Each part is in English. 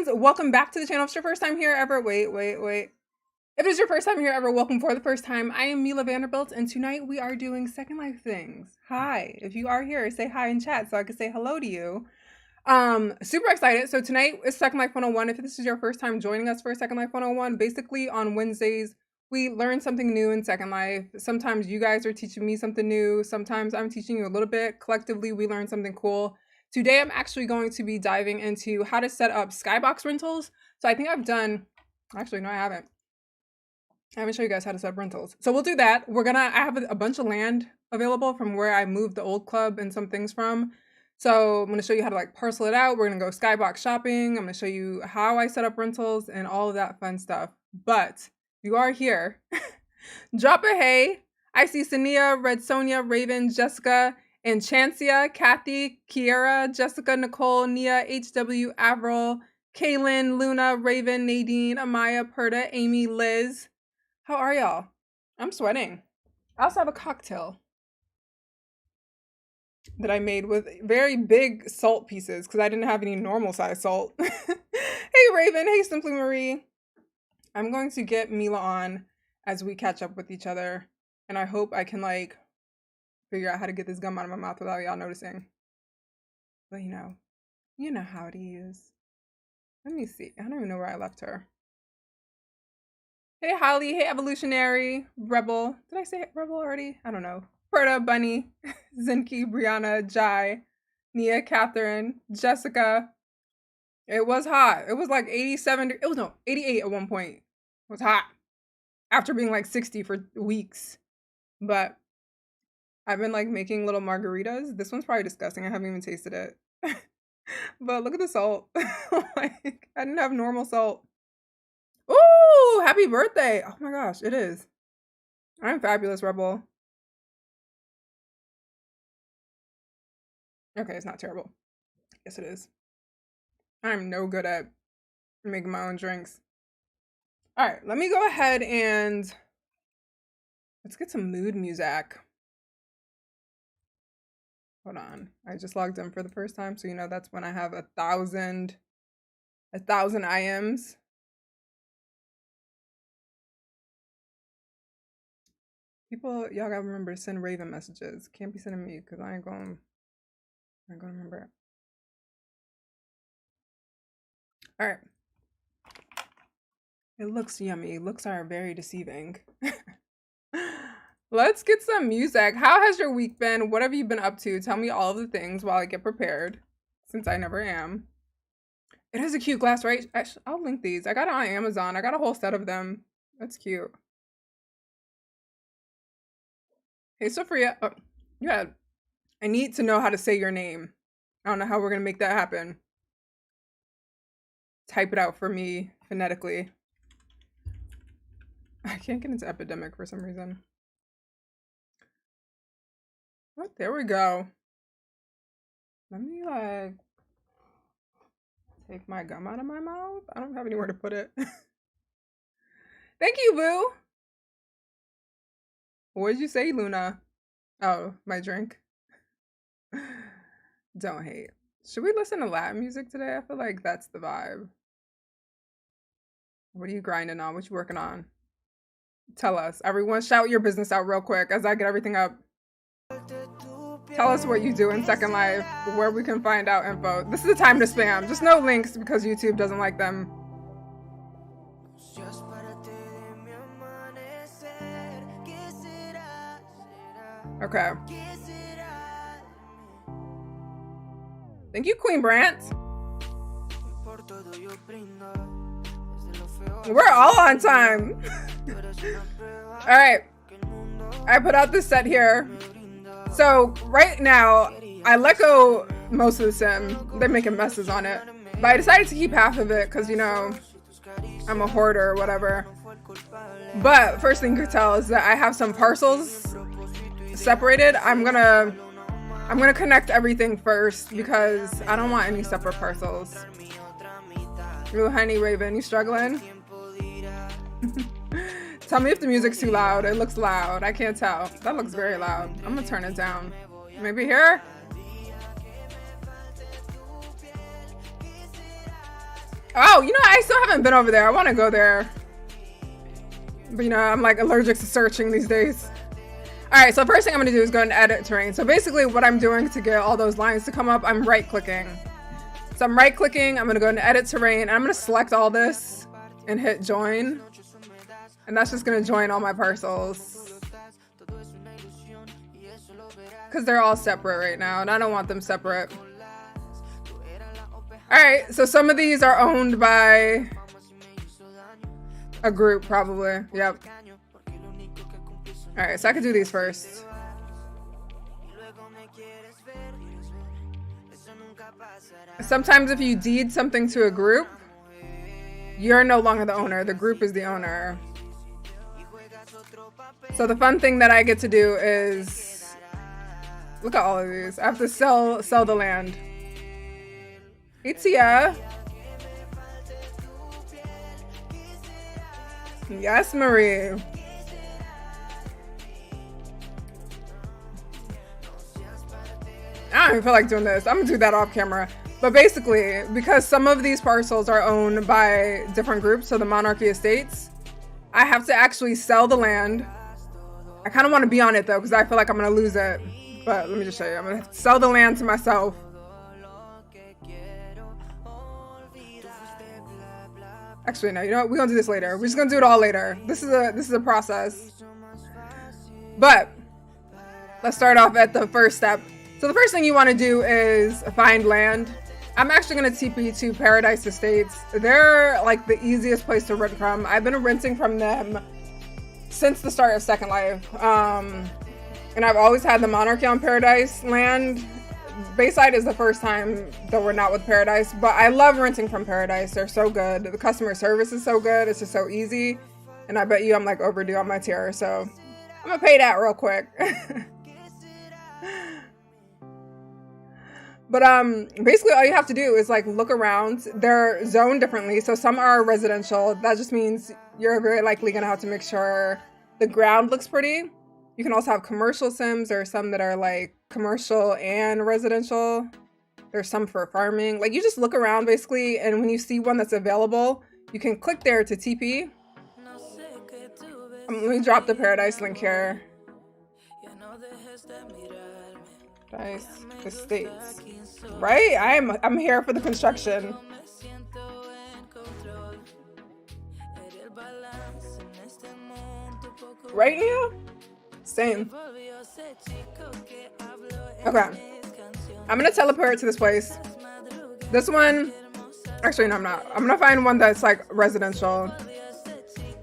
friends, welcome back to the channel. If it's your first time here ever, wait. If it's your first time here ever, welcome for the first time. I am Meela Vanderbuilt, and tonight we are doing Second Life things. Hi, if you are here, say hi in chat so I can say hello to you. Super excited. So tonight is Second Life 101. If this is your first time joining us for Second Life 101, basically on Wednesdays, we learn something new in Second Life. Sometimes you guys are teaching me something new. Sometimes I'm teaching you a little bit. Collectively, we learn something cool. Today, I'm actually going to be diving into how to set up Skybox rentals. So I think I've done, actually, no, I haven't. I haven't shown you guys how to set up rentals. So we'll do that. I have a bunch of land available from where I moved the old club and some things from. So I'm going to show you how to like parcel it out. We're going to go Skybox shopping. I'm going to show you how I set up rentals and all of that fun stuff. But if you are here, drop a hey. I see Sania, Red Sonia, Raven, Jessica, and Chancia, Kathy, Kiera, Jessica, Nicole, Nia, HW, Avril, Kaylin, Luna, Raven, Nadine, Amaya, Perta, Amy, Liz. How are y'all? I'm sweating. I also have a cocktail that I made with very big salt pieces because I didn't have any normal size salt. Hey Raven, hey Simply Marie. I'm going to get Meela on as we catch up with each other, and I hope I can like figure out how to get this gum out of my mouth without y'all noticing. But you know how it is. Let me see. I don't even know where I left her. Hey Holly, hey Evolutionary, Rebel. Did I say Rebel already? I don't know. Perta, Bunny, Zinky, Brianna, Jai, Nia, Catherine, Jessica. It was hot. It was like 87. It was 88 at one point. It was hot. After being like 60 for weeks. But I've been like making little margaritas. This one's probably disgusting. I haven't even tasted it. But look at the salt. Like, I didn't have normal salt. Ooh, happy birthday. Oh my gosh, it is. I'm fabulous, Rebel. Okay, it's not terrible. Yes, it is. I'm no good at making my own drinks. All right, let me go ahead and let's get some mood music. Hold on. I just logged in for the first time, so you know that's when I have 1,000 IMs. People, y'all gotta remember to send Raven messages. Can't be sending me because I ain't gonna remember it. All right. It looks yummy. Looks are very deceiving. Let's get some music. How has your week been? What have you been up to? Tell me all of the things while I get prepared, since I never am. It has a cute glass, right? I'll link these. I got it on Amazon. I got a whole set of them. That's cute. Hey, Sophia. Oh, yeah. I need to know how to say your name. I don't know how we're going to make that happen. Type it out for me phonetically. I can't get into Epidemic for some reason. Oh, there we go. Let me like take my gum out of my mouth. I don't have anywhere to put it. Thank you, Boo. What did you say, Luna? Oh, my drink. Don't hate. Should we listen to Latin music today? I feel like that's the vibe. What are you grinding on? What you working on? Tell us. Everyone shout your business out real quick as I get everything up. Tell us what you do in Second Life, where we can find out info. This is the time to spam. Just no links because YouTube doesn't like them. Okay. Thank you, Queen Brant. We're all on time. All right. I put out this set here. So right now, I let go most of the sim. They're making messes on it. But I decided to keep half of it because, you know, I'm a hoarder or whatever. But first thing you can tell is that I have some parcels separated. I'm gonna connect everything first because I don't want any separate parcels. Ooh, honey, Raven, you struggling? Tell me if the music's too loud. It looks loud. I can't tell. That looks very loud. I'm gonna turn it down. Maybe here? Oh, you know, I still haven't been over there. I want to go there. But, you know, I'm like allergic to searching these days. All right, so first thing I'm going to do is go and edit terrain. So basically what I'm doing to get all those lines to come up, I'm right-clicking. So I'm right-clicking. I'm going to go and edit terrain. And I'm going to select all this and hit join. And that's just going to join all my parcels. Because they're all separate right now, and I don't want them separate. All right, so some of these are owned by a group, probably. Yep. All right, so I could do these first. Sometimes if you deed something to a group, you're no longer the owner. The group is the owner. So the fun thing that I get to do is, look at all of these. I have to sell the land. Itzia. Yes, Marie. I don't even feel like doing this. I'm gonna do that off camera. But basically, because some of these parcels are owned by different groups, so the monarchy estates, I have to actually sell the land. I kind of want to be on it though, because I feel like I'm gonna lose it. But let me just show you. I'm gonna sell the land to myself. Actually, no, you know what? We're gonna do this later. We're just gonna do it all later. This is a process. But let's start off at the first step. So the first thing you want to do is find land. I'm actually gonna TP to Paradise Estates. They're like the easiest place to rent from. I've been renting from them since the start of Second Life. And I've always had the monarchy on Paradise land. Bayside is the first time that we're not with Paradise, but I love renting from Paradise. They're so good. The customer service is so good. It's just so easy. And I bet you I'm like overdue on my tier, so I'm gonna pay that real quick. But basically all you have to do is like look around. They're zoned differently. So some are residential. That just means you're very likely gonna have to make sure the ground looks pretty. You can also have commercial sims. There are some that are like commercial and residential. There's some for farming. Like you just look around basically, and when you see one that's available, you can click there to TP. Let me drop the Paradise link here. Paradise Estates. Right? I'm here for the construction. Right now? Same. Okay. I'm gonna teleport to this place. This one, actually no, I'm not. I'm gonna find one that's like residential.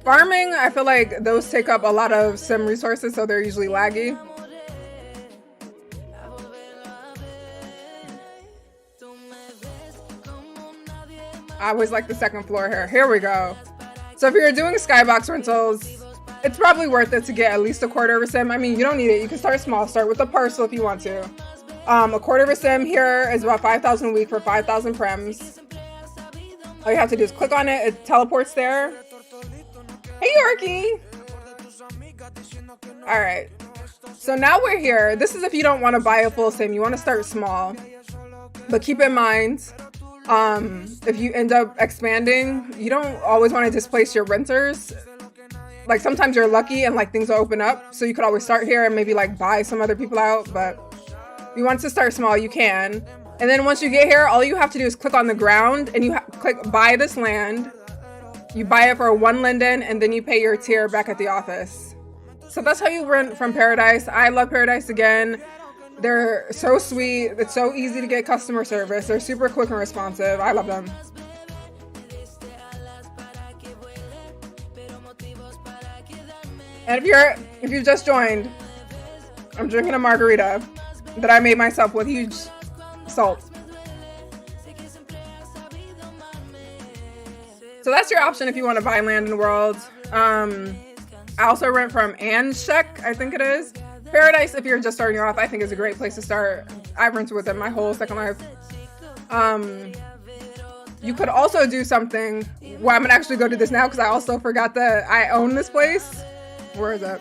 Farming, I feel like those take up a lot of sim resources, so they're usually laggy. I always like the second floor here. Here we go. So if you're doing Skybox rentals, it's probably worth it to get at least a quarter of a sim. I mean, you don't need it. You can start small. Start with a parcel if you want to. A quarter of a sim here is about 5,000 a week for 5,000 prems. All you have to do is click on it. It teleports there. Hey, Yorkie. All right. So now we're here. This is if you don't want to buy a full sim. You want to start small. But keep in mind, if you end up expanding, you don't always want to displace your renters. Like sometimes you're lucky and like things will open up, so you could always start here and maybe like buy some other people out. But if you want to start small, you can. And then once you get here, all you have to do is click on the ground and you click buy this land. You buy it for 1 linden and then you pay your tier back at the office. So that's how you rent from Paradise. I love Paradise again. They're so sweet. It's so easy to get customer service. They're super quick and responsive. I love them. And if you've just joined, I'm drinking a margarita that I made myself with huge salt. So that's your option if you want to buy land in the world. I also rent from Anshek, I think it is. Paradise, if you're just starting off, I think is a great place to start. I've rented with them my whole Second Life. You could also do something. Well, I'm gonna actually go do this now because I also forgot that I own this place. Where is it?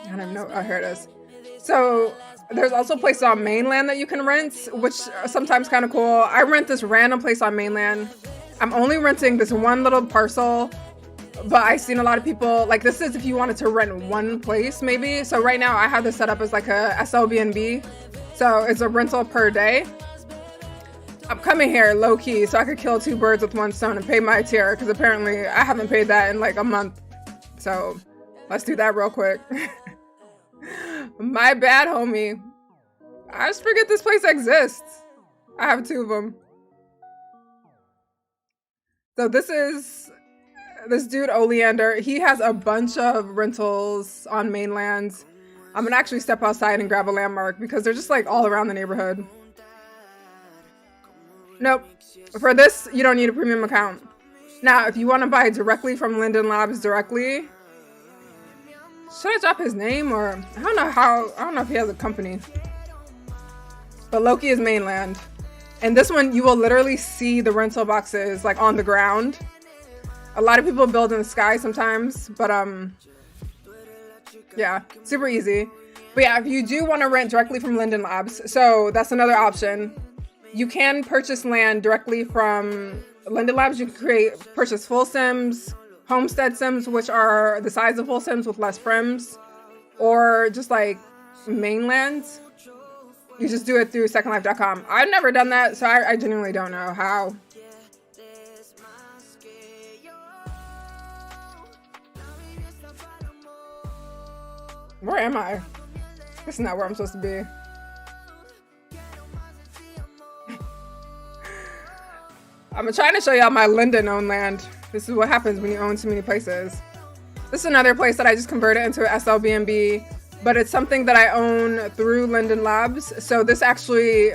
I don't even know. Oh, here it is. So There's also places on mainland that you can rent, which are sometimes kind of cool. I rent this random place on mainland. I'm only renting this one little parcel, but I've seen a lot of people, like this is if you wanted to rent one place maybe. So right now I have this set up as like a SLBNB. So it's a rental per day. I'm coming here low key so I could kill two birds with one stone and pay my tier, because apparently I haven't paid that in like a month. So let's do that real quick. My bad, homie. I just forget this place exists. I have two of them. So this is this dude Oleander. He has a bunch of rentals on mainland. I'm gonna actually step outside and grab a landmark because they're just like all around the neighborhood. Nope. For this, you don't need a premium account. Now, if you want to buy directly from Linden Labs directly, should I drop his name or I don't know if he has a company. But Loki is mainland. And this one, you will literally see the rental boxes like on the ground. A lot of people build in the sky sometimes, but yeah, super easy. But yeah, if you do want to rent directly from Linden Labs, so that's another option. You can purchase land directly from Linden Labs. You can purchase full sims, homestead sims, which are the size of full sims with less frames, or just like mainland. You just do it through secondlife.com. I've never done that, so I genuinely don't know how. Where am I? This is not where I'm supposed to be. I'm trying to show y'all my Linden owned land. This is what happens when you own too many places. This is another place that I just converted into an SLBNB, but it's something that I own through Linden Labs. So this actually,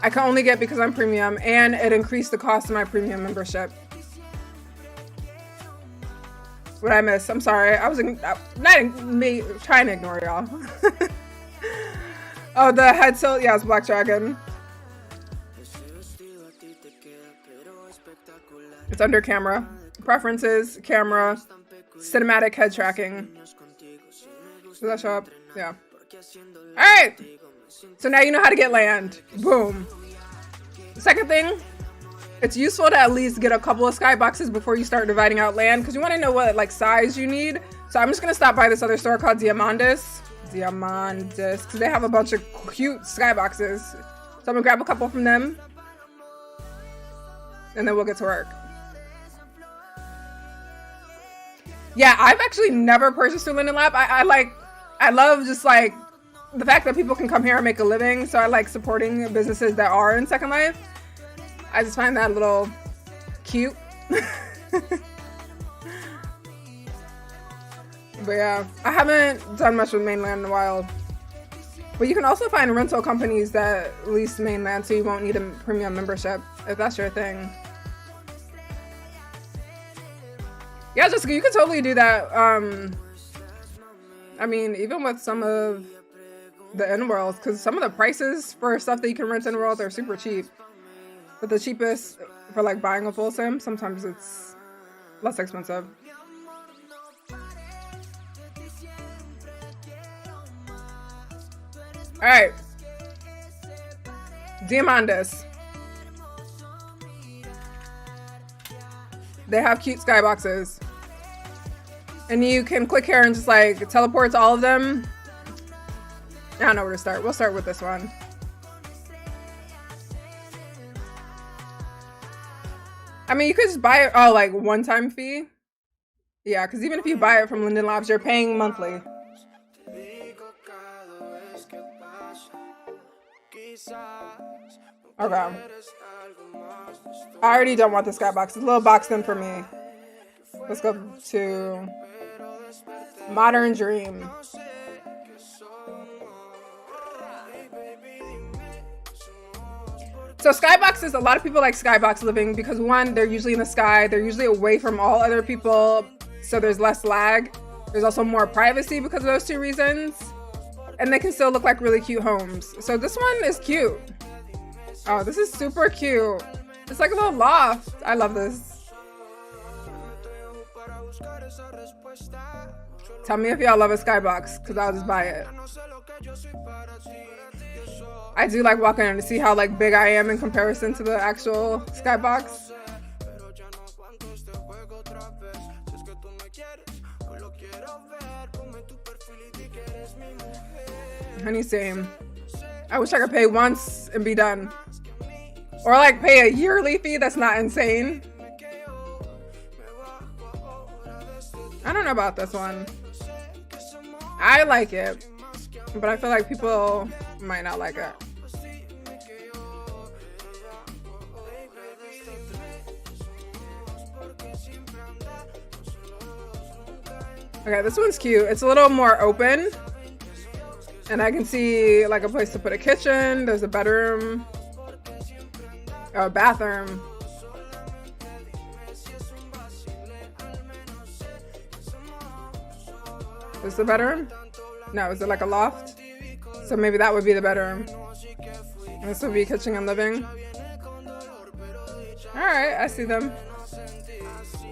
I can only get because I'm premium, and it increased the cost of my premium membership. What I miss? I'm sorry. I was trying to ignore y'all. Oh, the head tilt. Yeah, it's Black Dragon. It's under camera. Preferences, camera, cinematic head tracking. Does that show up? Yeah. Alright! So now you know how to get land. Boom. The second thing, it's useful to at least get a couple of skyboxes before you start dividing out land, because you want to know what like size you need. So I'm just going to stop by this other store called Diamandis, because they have a bunch of cute skyboxes. So I'm going to grab a couple from them, and then we'll get to work. Yeah, I've actually never purchased through Linden Lab. I love just like the fact that people can come here and make a living. So I like supporting businesses that are in Second Life. I just find that a little cute. But yeah, I haven't done much with mainland in a while. But you can also find rental companies that lease mainland, so you won't need a premium membership if that's your thing. Yeah, Jessica, you could totally do that. I mean, even with some of the in-world, because some of the prices for stuff that you can rent in-world are super cheap. But the cheapest for like buying a full sim, sometimes it's less expensive. Alright. Diamandis. They have cute skyboxes. And you can click here and just like teleport to all of them. I don't know where to start. We'll start with this one. I mean, you could just buy it, like one-time fee. Yeah, because even if you buy it from Linden Labs, you're paying monthly. Okay. I already don't want the skybox. It's a little boxed in for me. Let's go to Modern Dream. So skyboxes, a lot of people like skybox living because one, they're usually in the sky. They're usually away from all other people, so there's less lag. There's also more privacy because of those two reasons. And they can still look like really cute homes. So this one is cute. Oh, this is super cute. It's like a little loft. I love this. Tell me if y'all love a skybox, because I'll just buy it. I do like walking in to see how like big I am in comparison to the actual Skybox. Honey, same. I wish I could pay once and be done. Or like pay a yearly fee. That's not insane. I don't know about this one. I like it, but I feel like people might not like it. Okay, this one's cute. It's a little more open. And I can see like a place to put a kitchen. There's a bedroom. Oh, a bathroom. Is the bedroom? No, is it like a loft? So maybe that would be the bedroom. And this would be kitchen and living. Alright, I see them.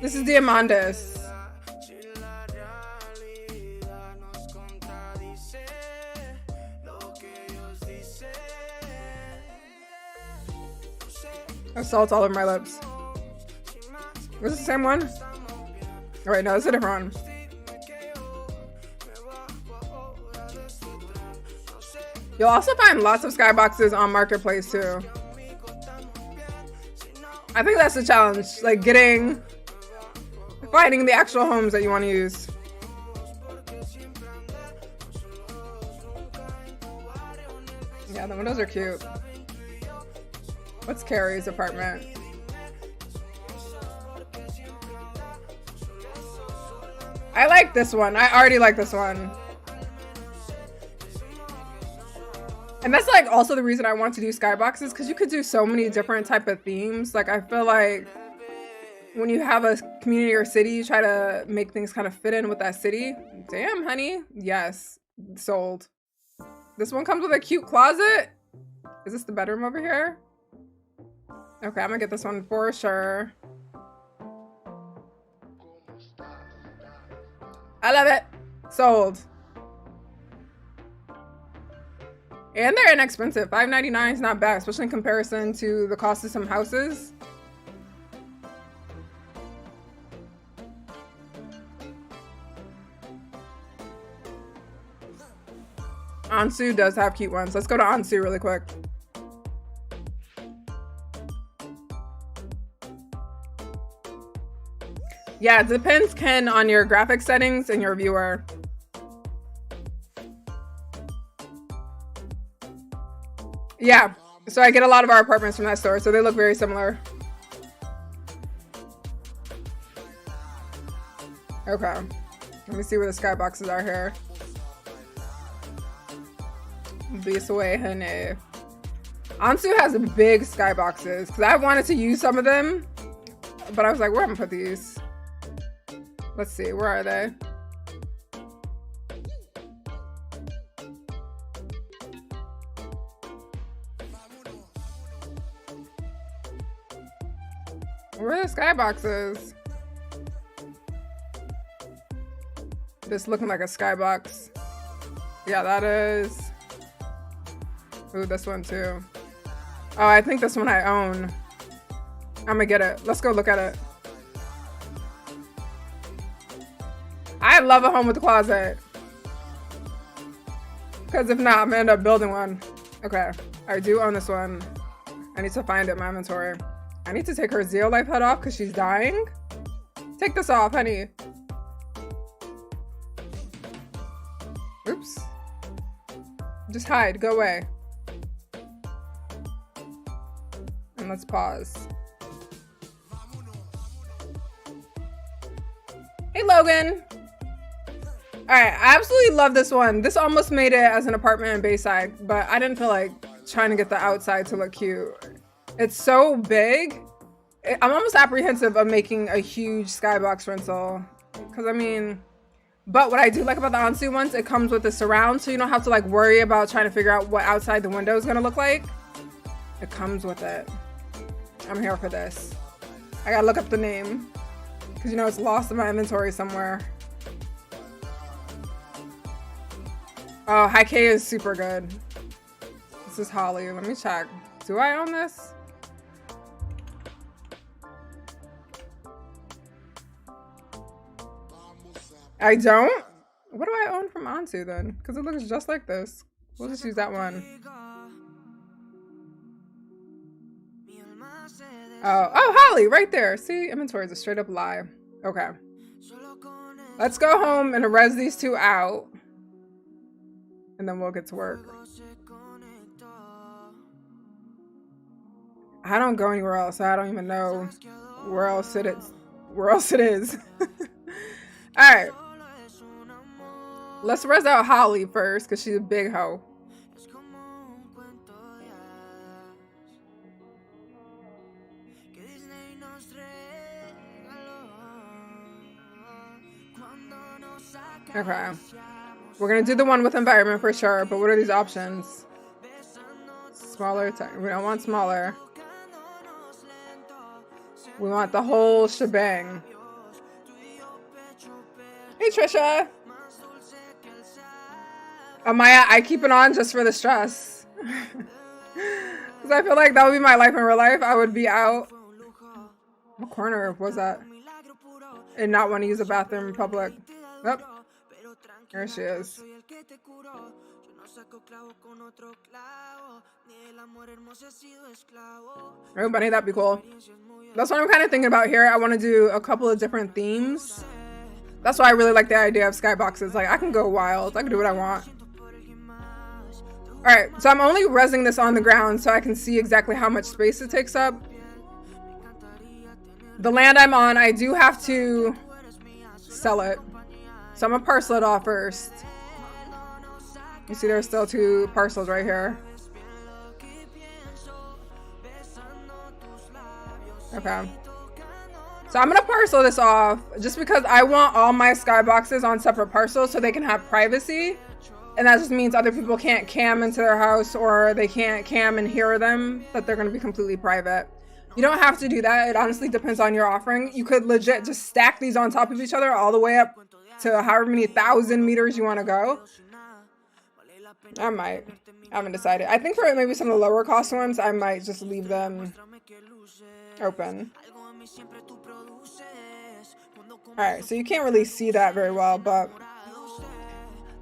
This is Diamandis. I have salt all over my lips. Was it the same one? Oh wait, no, it's a different one. You'll also find lots of skyboxes on Marketplace too. I think that's the challenge, like finding the actual homes that you want to use. Yeah, the windows are cute. What's Carrie's apartment? I like this one. I already like this one. And that's like also the reason I want to do skyboxes, because you could do so many different type of themes. Like I feel like when you have a community or city, you try to make things kind of fit in with that city. Damn, honey. Yes. Sold. This one comes with a cute closet. Is this the bedroom over here? Okay, I'm gonna get this one for sure. I love it. Sold. And they're inexpensive. $5.99 is not bad, especially in comparison to the cost of some houses. Ansu does have cute ones. Let's go to Ansu really quick. Yeah, it depends, Ken, on your graphic settings and your viewer. Yeah, so I get a lot of our apartments from that store, so they look very similar. Okay, let me see where the skyboxes are here. This way, honey. Ansu has big skyboxes, because I wanted to use some of them, but I was like, where am I gonna put these? Let's see, where are they? Where are the skyboxes? This looking like a skybox. Yeah, that is. Ooh, this one too. Oh, I think this one I own. I'm gonna get it. Let's go look at it. I love a home with a closet. Because if not, I'm gonna end up building one. Okay, I do own this one. I need to find it in my inventory. I need to take her Zeo Life head off because she's dying. Take this off, honey. Oops. Just hide, go away. And let's pause. Hey, Logan. All right, I absolutely love this one. This almost made it as an apartment in Bayside, but I didn't feel like trying to get the outside to look cute. It's so big. I'm almost apprehensive of making a huge skybox rental. Because I mean, but what I do like about the Ansu ones, it comes with the surround, so you don't have to like worry about trying to figure out what outside the window is gonna look like. It comes with it. I'm here for this. I gotta look up the name. Because you know it's lost in my inventory somewhere. Oh, High K is super good. This is Holly. Let me check. Do I own this? I don't? What do I own from Onto then? Because it looks just like this. We'll just use that one. Oh, Holly, right there. See, inventory is a straight up lie. Okay. Let's go home and res these two out. And then we'll get to work. I don't go anywhere else. I don't even know where else it is. Where else it is. All right. Let's res out Holly first because she's a big hoe. Okay. We're gonna do the one with environment for sure, but what are these options? Smaller, we don't want smaller. We want the whole shebang. Hey Trisha! Amaya, I keep it on just for the stress. Because I feel like that would be my life in real life. I would be out. What corner was that? And not want to use a bathroom in public. Yep. There she is. Oh, bunny, that'd be cool. That's what I'm kind of thinking about here. I want to do a couple of different themes. That's why I really like the idea of skyboxes. Like, I can go wild. I can do what I want. Alright, so I'm only resing this on the ground so I can see exactly how much space it takes up. The land I'm on, I do have to sell it. So I'm gonna parcel it off first. You see there's still 2 parcels right here. Okay. So I'm gonna parcel this off just because I want all my skyboxes on separate parcels so they can have privacy. And that just means other people can't cam into their house or they can't cam and hear them, that they're gonna be completely private. You don't have to do that. It honestly depends on your offering. You could legit just stack these on top of each other all the way up to however many 1,000 meters you want to go. I might. I haven't decided. I think for maybe some of the lower cost ones, I might just leave them open. Alright, so you can't really see that very well, but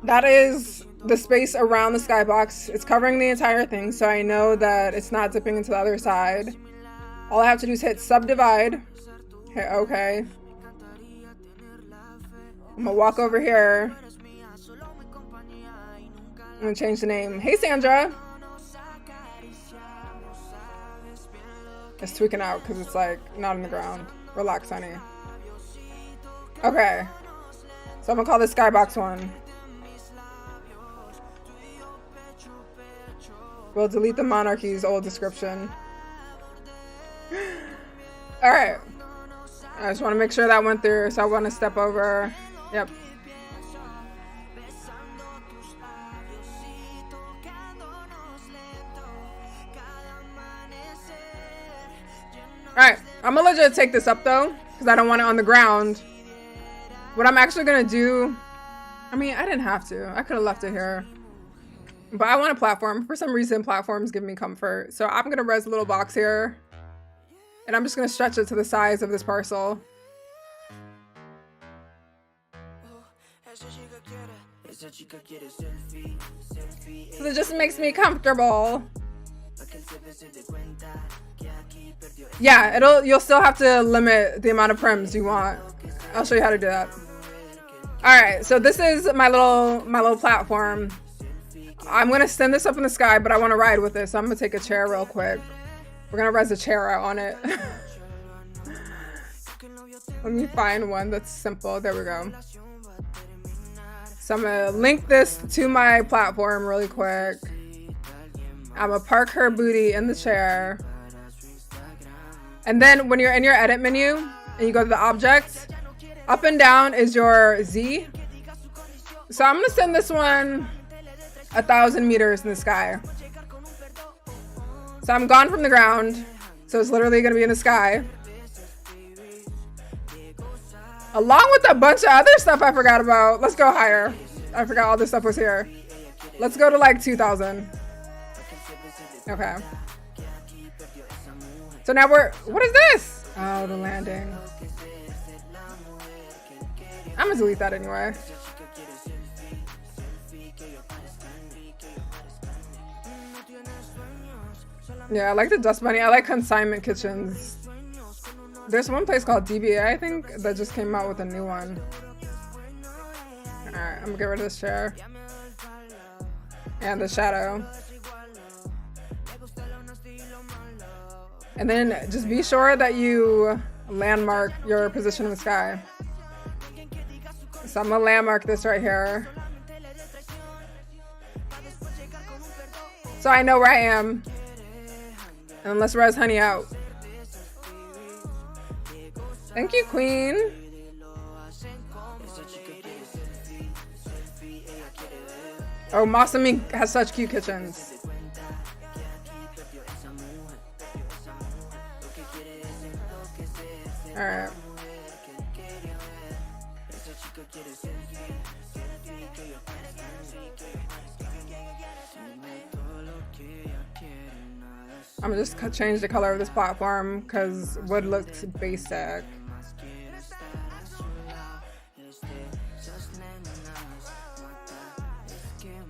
that is the space around the skybox. It's covering the entire thing, so I know that it's not dipping into the other side. All I have to do is hit subdivide. Hit OK. I'm gonna walk over here. I'm gonna change the name. Hey Sandra. It's tweaking out because it's like not on the ground. Relax, honey. Okay. So I'm gonna call this Skybox 1. We'll delete the monarchy's old description. Alright. I just want to make sure that went through, so I want to step over. Yep. Alright, I'm gonna legit take this up though, because I don't want it on the ground. What I'm actually gonna do, I mean, I didn't have to. I could have left it here. But I want a platform. For some reason, platforms give me comfort. So I'm gonna res a little box here. And I'm just gonna stretch it to the size of this parcel. So it just makes me comfortable. Yeah, you'll still have to limit the amount of prims you want. I'll show you how to do that. Alright, so this is my little platform. I'm gonna send this up in the sky, but I want to ride with this. So I'm gonna take a chair real quick. We're gonna res a chair out on it. Let me find one that's simple. There we go. So I'm gonna link this to my platform really quick. I'm gonna park her booty in the chair. And then when you're in your edit menu and you go to the objects, up and down is your Z. So I'm gonna send this one 1,000 meters in the sky. So I'm gone from the ground. So it's literally gonna be in the sky. Along with a bunch of other stuff I forgot about. Let's go higher. I forgot all this stuff was here. Let's go to like 2000. Okay. So now what is this? Oh, the landing. I'm gonna delete that anyway. Yeah, I like the dust bunny. I like consignment kitchens. There's one place called DBA, I think, that just came out with a new one. Alright, I'm gonna get rid of this chair. And the shadow. And then just be sure that you landmark your position in the sky. So I'm gonna landmark this right here. So I know where I am. And let's res honey out. Thank you, queen. Oh, Masami has such cute kitchens. All right. I'm gonna just change the color of this platform because wood looks basic.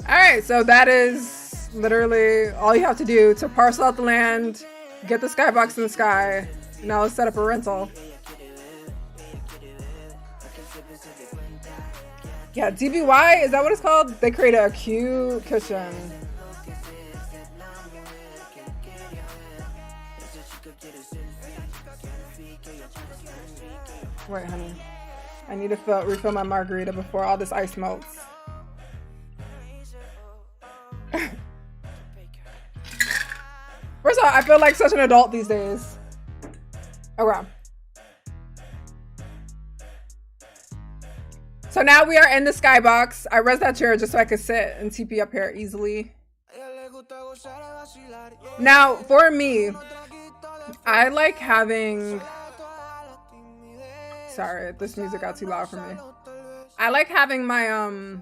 Alright, so that is literally all you have to do to parcel out the land, get the skybox in the sky. Now let's set up a rental. Yeah, DBY, is that what it's called? They created a cute kitchen. Wait, honey. I need to refill my margarita before all this ice melts. First of all, I feel like such an adult these days. Oh, wow. So now we are in the skybox. I res that chair just so I could sit and TP up here easily. Now, for me, I like having... Sorry, this music got too loud for me. I like having my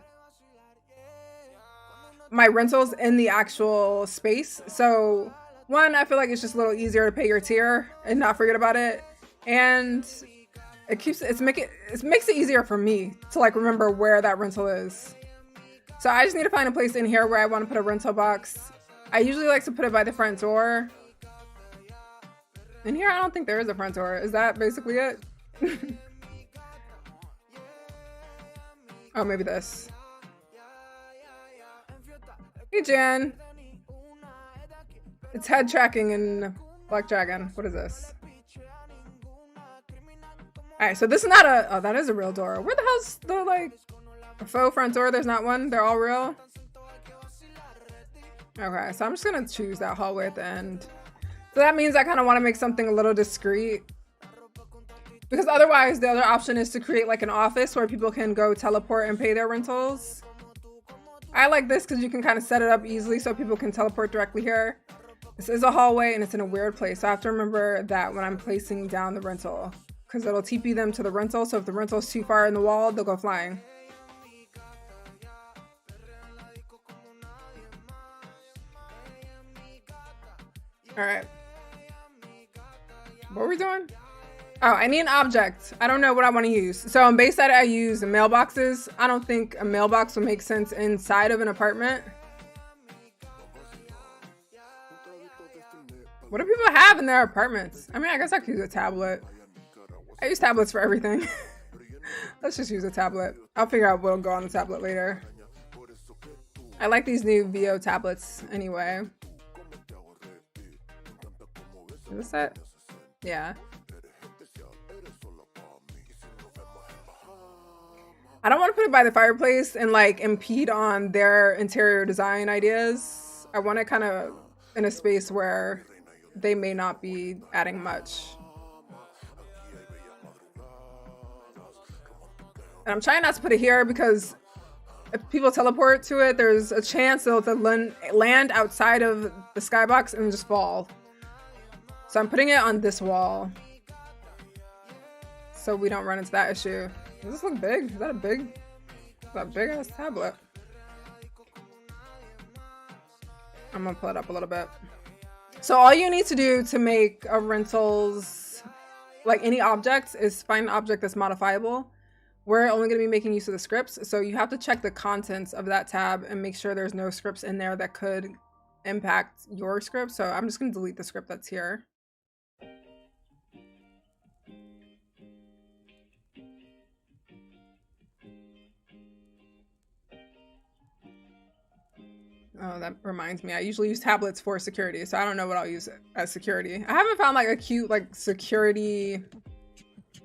my rentals in the actual space. So one, I feel like it's just a little easier to pay your tier and not forget about it, and it makes it easier for me to like remember where that rental is. So I just need to find a place in here where I want to put a rental box. I usually like to put it by the front door. In here, I don't think there is a front door. Is that basically it? Oh, maybe this. Hey, Jan. It's head tracking in Black Dragon. What is this? Alright, so this is not a... Oh, that is a real door. Where the hell's the, like, a faux front door? There's not one. They're all real. Okay, so I'm just gonna choose that hallway at the end. So that means I kind of want to make something a little discreet. Because otherwise, the other option is to create like an office where people can go teleport and pay their rentals. I like this because you can kind of set it up easily so people can teleport directly here. This is a hallway and it's in a weird place. So I have to remember that when I'm placing down the rental. Because it'll TP them to the rental. So if the rental is too far in the wall, they'll go flying. Alright. What were we doing? Oh, I need an object. I don't know what I want to use. So on base side, I use mailboxes. I don't think a mailbox would make sense inside of an apartment. What do people have in their apartments? I mean, I guess I could use a tablet. I use tablets for everything. Let's just use a tablet. I'll figure out what'll go on the tablet later. I like these new VO tablets anyway. Is this it? Yeah. I don't want to put it by the fireplace and like impede on their interior design ideas. I want it kind of in a space where they may not be adding much. And I'm trying not to put it here because if people teleport to it, there's a chance they'll land outside of the skybox and just fall. So I'm putting it on this wall so we don't run into that issue. Does this look big? Is that a big ass tablet? I'm gonna pull it up a little bit. So all you need to do to make a rentals, like any object, is find an object that's modifiable. We're only going to be making use of the scripts, so you have to check the contents of that tab and make sure there's no scripts in there that could impact your script. So I'm just going to delete the script that's here. Oh, that reminds me. I usually use tablets for security, so I don't know what I'll use as security. I haven't found like a cute like security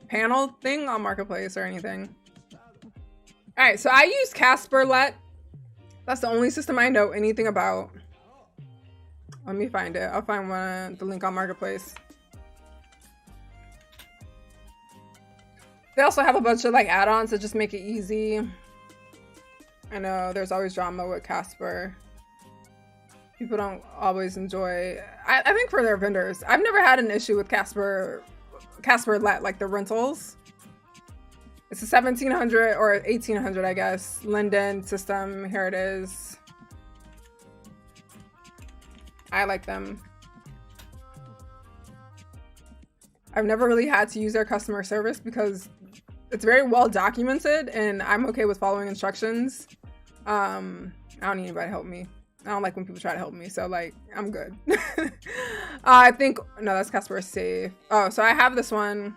panel thing on Marketplace or anything. All right, so I use Casperlet. That's the only system I know anything about. Let me find it. I'll find the link on Marketplace. They also have a bunch of like add-ons that just make it easy. I know there's always drama with Casper. People don't always enjoy. I think for their vendors, I've never had an issue with Casperlet, like the rentals. It's a 1700 or 1800, I guess, Linden system. Here it is. I like them. I've never really had to use their customer service because it's very well documented and I'm okay with following instructions. I don't need anybody to help me. I don't like when people try to help me, so like I'm good. I think no, that's Casper Safe. Oh, so I have this one,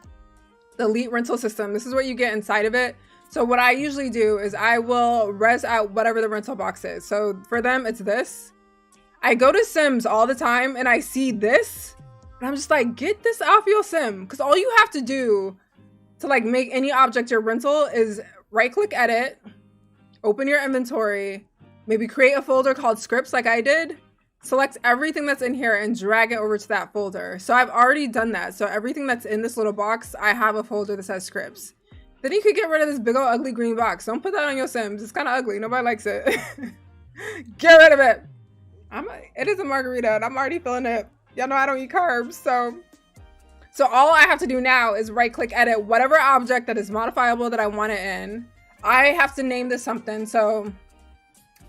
the Elite Rental System. This is what you get inside of it. So what I usually do is I will res out whatever the rental box is. So for them, it's this. I go to Sims all the time and I see this, and I'm just like, get this off your Sim, because all you have to do to like make any object your rental is right-click edit, open your inventory. Maybe create a folder called scripts like I did, select everything that's in here and drag it over to that folder. So I've already done that. So everything that's in this little box, I have a folder that says scripts. Then you could get rid of this big old ugly green box. Don't put that on your Sims. It's kind of ugly. Nobody likes it. Get rid of it. It is a margarita and I'm already feeling it. Y'all know I don't eat carbs. So all I have to do now is right click edit whatever object that is modifiable that I want it in. I have to name this something. So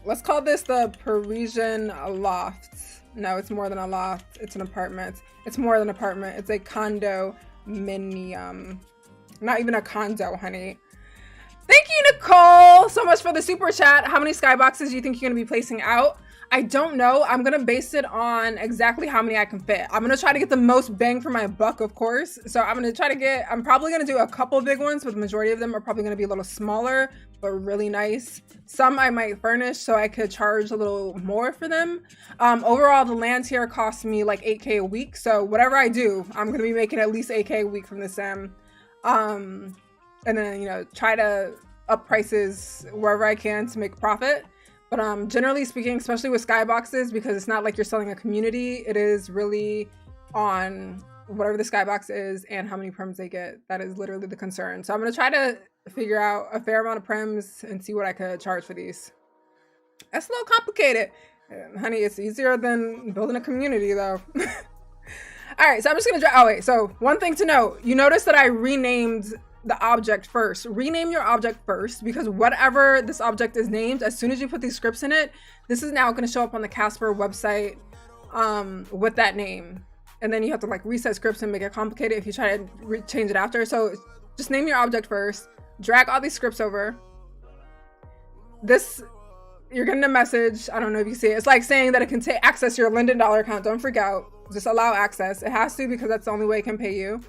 let's call this the Parisian loft. No, it's more than a loft. It's an apartment. It's more than an apartment. It's a condominium. Not even a condo, honey. Thank you, Nicole, so much for the super chat. How many skyboxes do you think you're going to be placing out? I don't know. I'm going to base it on exactly how many I can fit. I'm going to try to get the most bang for my buck, of course. So I'm going to try to get, I'm probably going to do a couple big ones, but the majority of them are probably going to be a little smaller, but really nice. Some I might furnish so I could charge a little more for them. Overall, the land here costs me like 8K a week. So whatever I do, I'm going to be making at least 8K a week from the sim. And then, you know, try to up prices wherever I can to make profit. But generally speaking, especially with skyboxes, because it's not like you're selling a community, it is really on whatever the skybox is and how many prims they get. That is literally the concern. So I'm going to try to figure out a fair amount of prims and see what I could charge for these. That's a little complicated. Honey, it's easier than building a community though. All right, so I'm just going to oh wait, so one thing to note, you notice that I renamed the object first. Rename your object first, because whatever this object is named, as soon as you put these scripts in it, this is now going to show up on the Casper website with that name. And then you have to like reset scripts and make it complicated if you try to change it after. So just name your object first, drag all these scripts over. This, you're getting a message. I don't know if you see it. It's like saying that it can access your Linden dollar account. Don't freak out. Just allow access. It has to, because that's the only way it can pay you.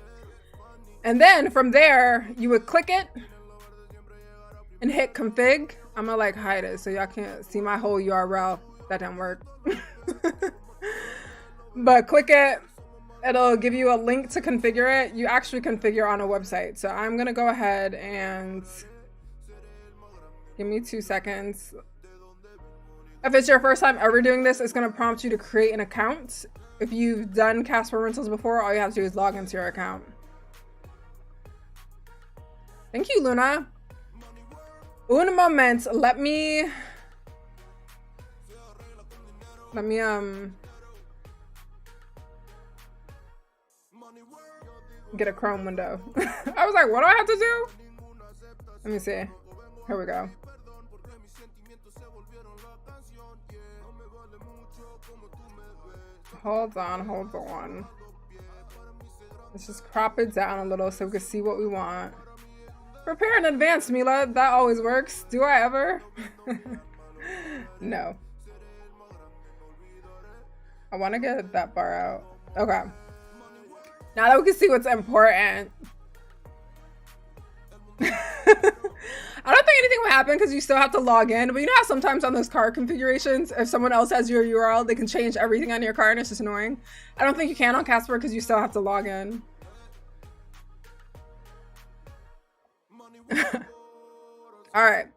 And then from there, you would click it and hit config. I'm gonna like hide it so y'all can't see my whole URL. That didn't work. But click it. It'll give you a link to configure it. You actually configure on a website. So I'm gonna go ahead and give me 2 seconds. If it's your first time ever doing this, it's gonna prompt you to create an account. If you've done Casper rentals before, all you have to do is log into your account. Thank you, Luna. Un moment. Let me get a Chrome window. I was like, what do I have to do? Let me see. Here we go. Hold on, hold on. Let's just crop it down a little so we can see what we want. Prepare in advance, Meela. That always works. Do I ever? No. I want to get that bar out. Okay. Now that we can see what's important. I don't think anything will happen because you still have to log in. But you know how sometimes on those card configurations, if someone else has your URL, they can change everything on your card and it's just annoying. I don't think you can on Casper because you still have to log in. All right.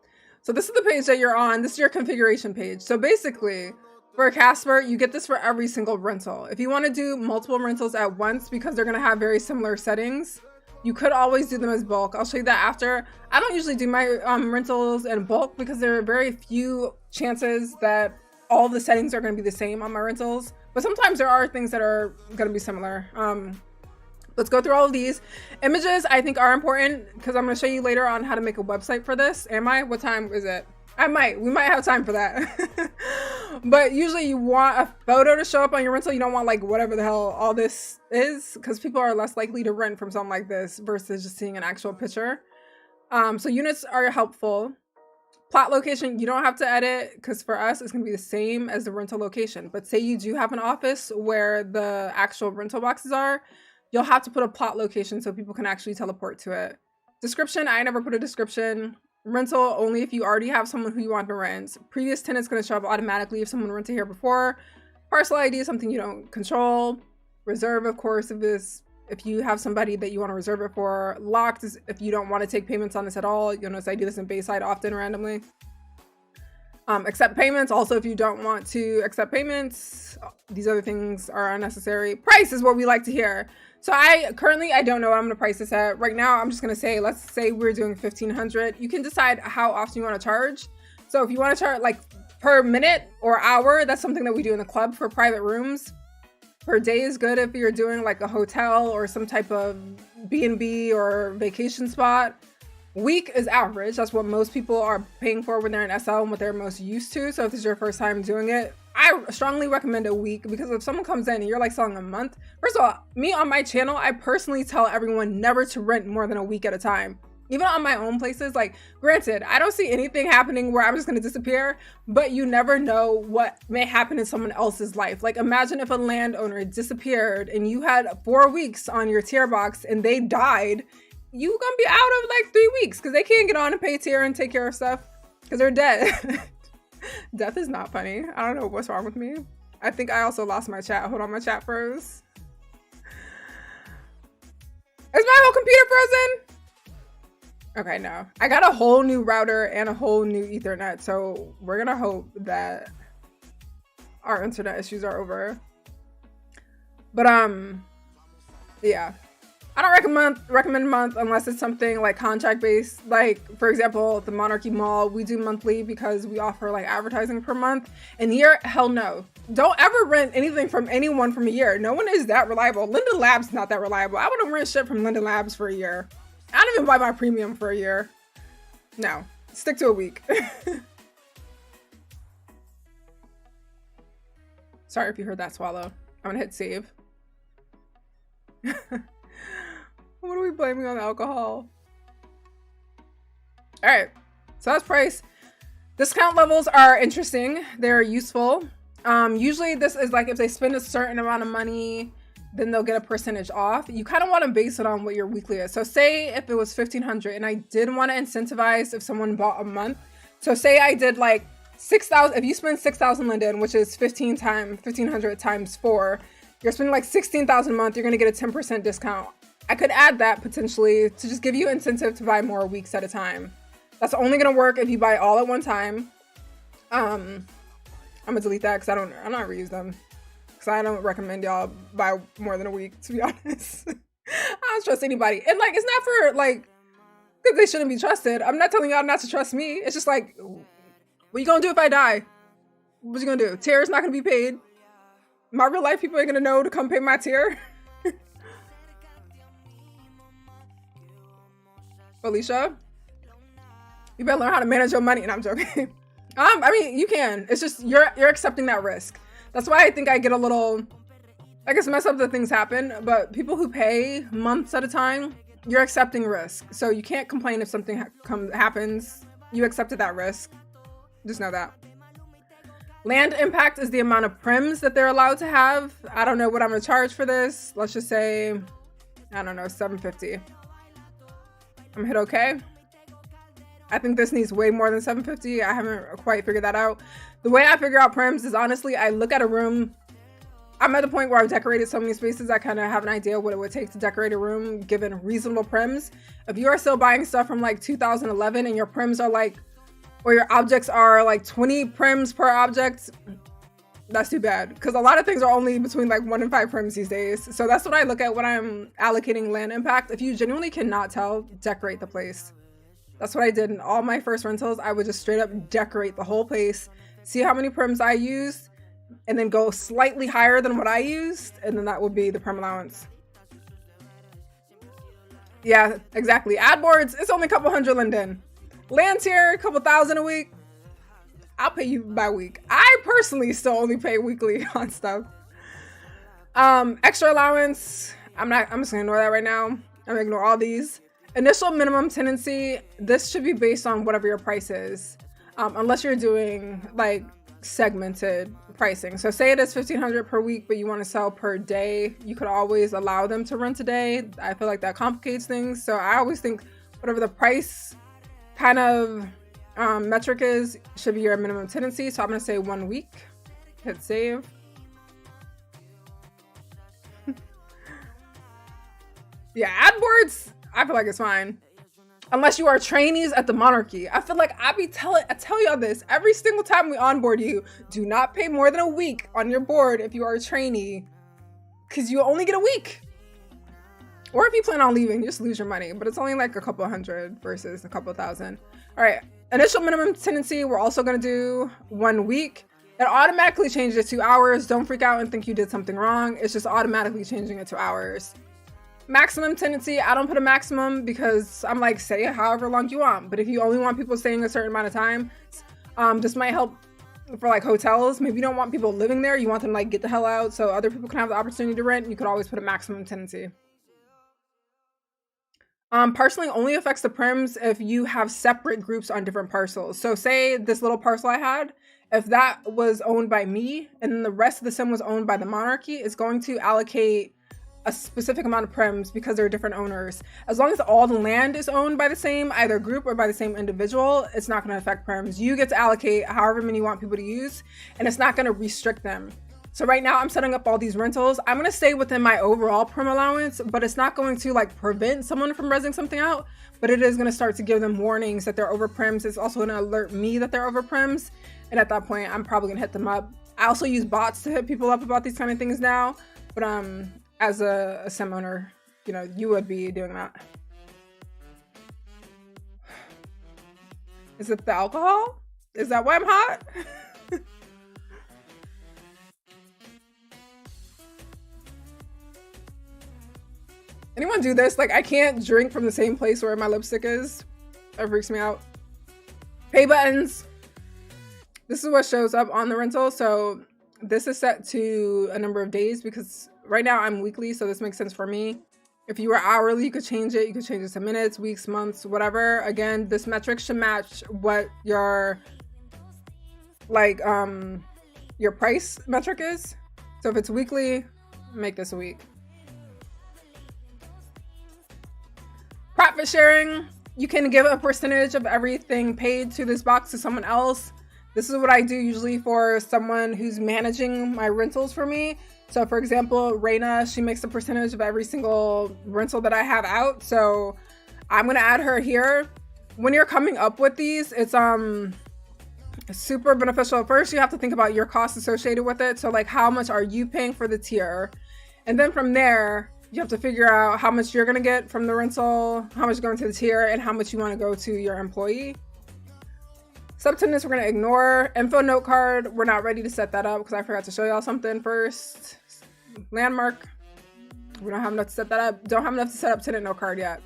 So this is the page that you're on. This is your configuration page. So basically, for Casper, you get this for every single rental. If you want to do multiple rentals at once because they're going to have very similar settings, you could always do them as bulk. I'll show you that after. I don't usually do my rentals in bulk because there are very few chances that all the settings are going to be the same on my rentals. But sometimes there are things that are going to be similar. Let's go through all of these. Images, I think, are important because I'm going to show you later on how to make a website for this. Am I? What time is it? We might have time for that. But usually you want a photo to show up on your rental. You don't want like whatever the hell all this is because people are less likely to rent from something like this versus just seeing an actual picture. So units are helpful. Plot location, you don't have to edit because for us, it's going to be the same as the rental location. But say you do have an office where the actual rental boxes are, you'll have to put a plot location so people can actually teleport to it. Description, I never put a description. Rental only if you already have someone who you want to rent. Previous tenant's going to show up automatically if someone rented here before. Parcel ID is something you don't control. Reserve, of course, if you have somebody that you want to reserve it for. Locked is if you don't want to take payments on this at all. You'll notice I do this in Bayside often randomly. Accept payments, also if you don't want to accept payments. These other things are unnecessary. Price is what we like to hear. So I don't know what I'm going to price this at. Right now, I'm just going to say, let's say we're doing $1,500. You can decide how often you want to charge. So if you want to charge like per minute or hour, that's something that we do in the club for private rooms. Per day is good if you're doing like a hotel or some type of B&B or vacation spot. Week is average. That's what most people are paying for when they're in SL and what they're most used to. So if this is your first time doing it, I strongly recommend a week because if someone comes in and you're like selling a month, first of all, me on my channel, I personally tell everyone never to rent more than a week at a time. Even on my own places, like granted, I don't see anything happening where I'm just going to disappear, but you never know what may happen in someone else's life. Like imagine if a landowner disappeared and you had 4 weeks on your tier box and they died, you gonna be out of like 3 weeks because they can't get on and pay tier and take care of stuff because they're dead. Death is not funny. I don't know what's wrong with me. I think I also lost my chat. Hold on, my chat froze. Is my whole computer frozen? Okay, no. I got a whole new router and a whole new Ethernet, so we're gonna hope that our internet issues are over. But yeah. I don't recommend month unless it's something like contract based. Like for example, the Monarchy Mall, we do monthly because we offer like advertising per month. And year, hell no. Don't ever rent anything from anyone from a year. No one is that reliable. Linden Labs not that reliable. I wouldn't rent shit from Linden Labs for a year. I don't even buy my premium for a year. No, stick to a week. Sorry if you heard that swallow. I'm gonna hit save. What are we blaming on the alcohol? All right, so that's price. Discount levels are interesting. They're useful. Usually this is like if they spend a certain amount of money, then they'll get a percentage off. You kind of want to base it on what your weekly is. So say if it was $1,500 and I did want to incentivize if someone bought a month. So say I did like 6,000, if you spend 6,000 Linden, which is 1,500 times 4, you're spending like 16,000 a month, you're going to get a 10% discount. I could add that potentially to just give you incentive to buy more weeks at a time. That's only gonna work if you buy all at one time. I'm gonna delete that because I'm not reuse them. Because I don't recommend y'all buy more than a week, to be honest. I don't trust anybody. And like, it's not for like, because they shouldn't be trusted. I'm not telling y'all not to trust me. It's just like, what you gonna do if I die? What you gonna do? Tier's not gonna be paid. My real life people ain't gonna know to come pay my tier. Alicia, you better learn how to manage your money. And I'm joking. I mean, you can. It's just you're accepting that risk. That's why I think I get a little, I guess, mess up that things happen. But people who pay months at a time, you're accepting risk. So you can't complain if something happens. You accepted that risk. Just know that. Land impact is the amount of prims that they're allowed to have. I don't know what I'm gonna charge for this. Let's just say, I don't know, $750. I'm gonna hit okay. I think this needs way more than $750. I haven't quite figured that out. The way I figure out prims is honestly, I look at a room. I'm at the point where I've decorated so many spaces, I kind of have an idea what it would take to decorate a room given reasonable prims. If you are still buying stuff from like 2011 and your prims are like, or your objects are like 20 prims per object, that's too bad. Because a lot of things are only between like 1 and 5 prims these days. So that's what I look at when I'm allocating land impact. If you genuinely cannot tell, decorate the place. That's what I did in all my first rentals. I would just straight up decorate the whole place, see how many prims I used, and then go slightly higher than what I used, and then that would be the prim allowance. Yeah, exactly. Ad boards, it's only a couple hundred Linden. Land's here, a couple thousand a week. I'll pay you by week. I personally still only pay weekly on stuff. Extra allowance, I'm just gonna ignore that right now. I'm gonna ignore all these. Initial minimum tenancy, this should be based on whatever your price is. Unless you're doing like segmented pricing. So say it is $1,500 per week, but you want to sell per day, you could always allow them to rent a day. I feel like that complicates things. So I always think whatever the price kind of metric is, should be your minimum tenancy. So I'm going to say 1 week. Hit save. Yeah, ad boards, I feel like it's fine. Unless you are trainees at the Monarchy. I feel like I tell y'all this every single time we onboard you. Do not pay more than a week on your board if you are a trainee, because you only get a week. Or if you plan on leaving, you just lose your money. But it's only like a couple hundred versus a couple thousand. All right, initial minimum tenancy, we're also gonna do 1 week. It automatically changed it to hours. Don't freak out and think you did something wrong. It's just automatically changing it to hours. Maximum tenancy, I don't put a maximum because I'm like, say it however long you want. But if you only want people staying a certain amount of time, this might help for like hotels. Maybe you don't want people living there. You want them to like get the hell out so other people can have the opportunity to rent. You could always put a maximum tenancy. Parceling only affects the prims if you have separate groups on different parcels. So say this little parcel I had, if that was owned by me and then the rest of the sim was owned by the Monarchy, it's going to allocate a specific amount of prims because they're different owners. As long as all the land is owned by the same either group or by the same individual, it's not going to affect prims. You get to allocate however many you want people to use, and it's not going to restrict them. So right now I'm setting up all these rentals. I'm going to stay within my overall prim allowance, but it's not going to like prevent someone from renting something out, but it is going to start to give them warnings that they're over prims. It's also going to alert me that they're over prims, and at that point I'm probably going to hit them up. I also use bots to hit people up about these kind of things now, but as a sim owner, you know, you would be doing that. Is it the alcohol? Is that why I'm hot? Anyone do this? Like, I can't drink from the same place where my lipstick is. That freaks me out. Pay buttons. This is what shows up on the rental. So this is set to a number of days because right now I'm weekly, so this makes sense for me. If you were hourly, you could change it. You could change it to minutes, weeks, months, whatever. Again, this metric should match what your like your price metric is. So if it's weekly, make this a week. Profit sharing, you can give a percentage of everything paid to this box to someone else. This is what I do usually for someone who's managing my rentals for me. So for example, Raina, she makes a percentage of every single rental that I have out. So I'm gonna add her here. When you're coming up with these, it's super beneficial. First, you have to think about your costs associated with it. So like, how much are you paying for the tier? And then from there, you have to figure out how much you're gonna get from the rental, how much is going to the tier, and how much you wanna go to your employee. Subtenants, we're gonna ignore. Info note card, we're not ready to set that up because I forgot to show y'all something first. Landmark, we don't have enough to set that up. Don't have enough to set up tenant note card yet.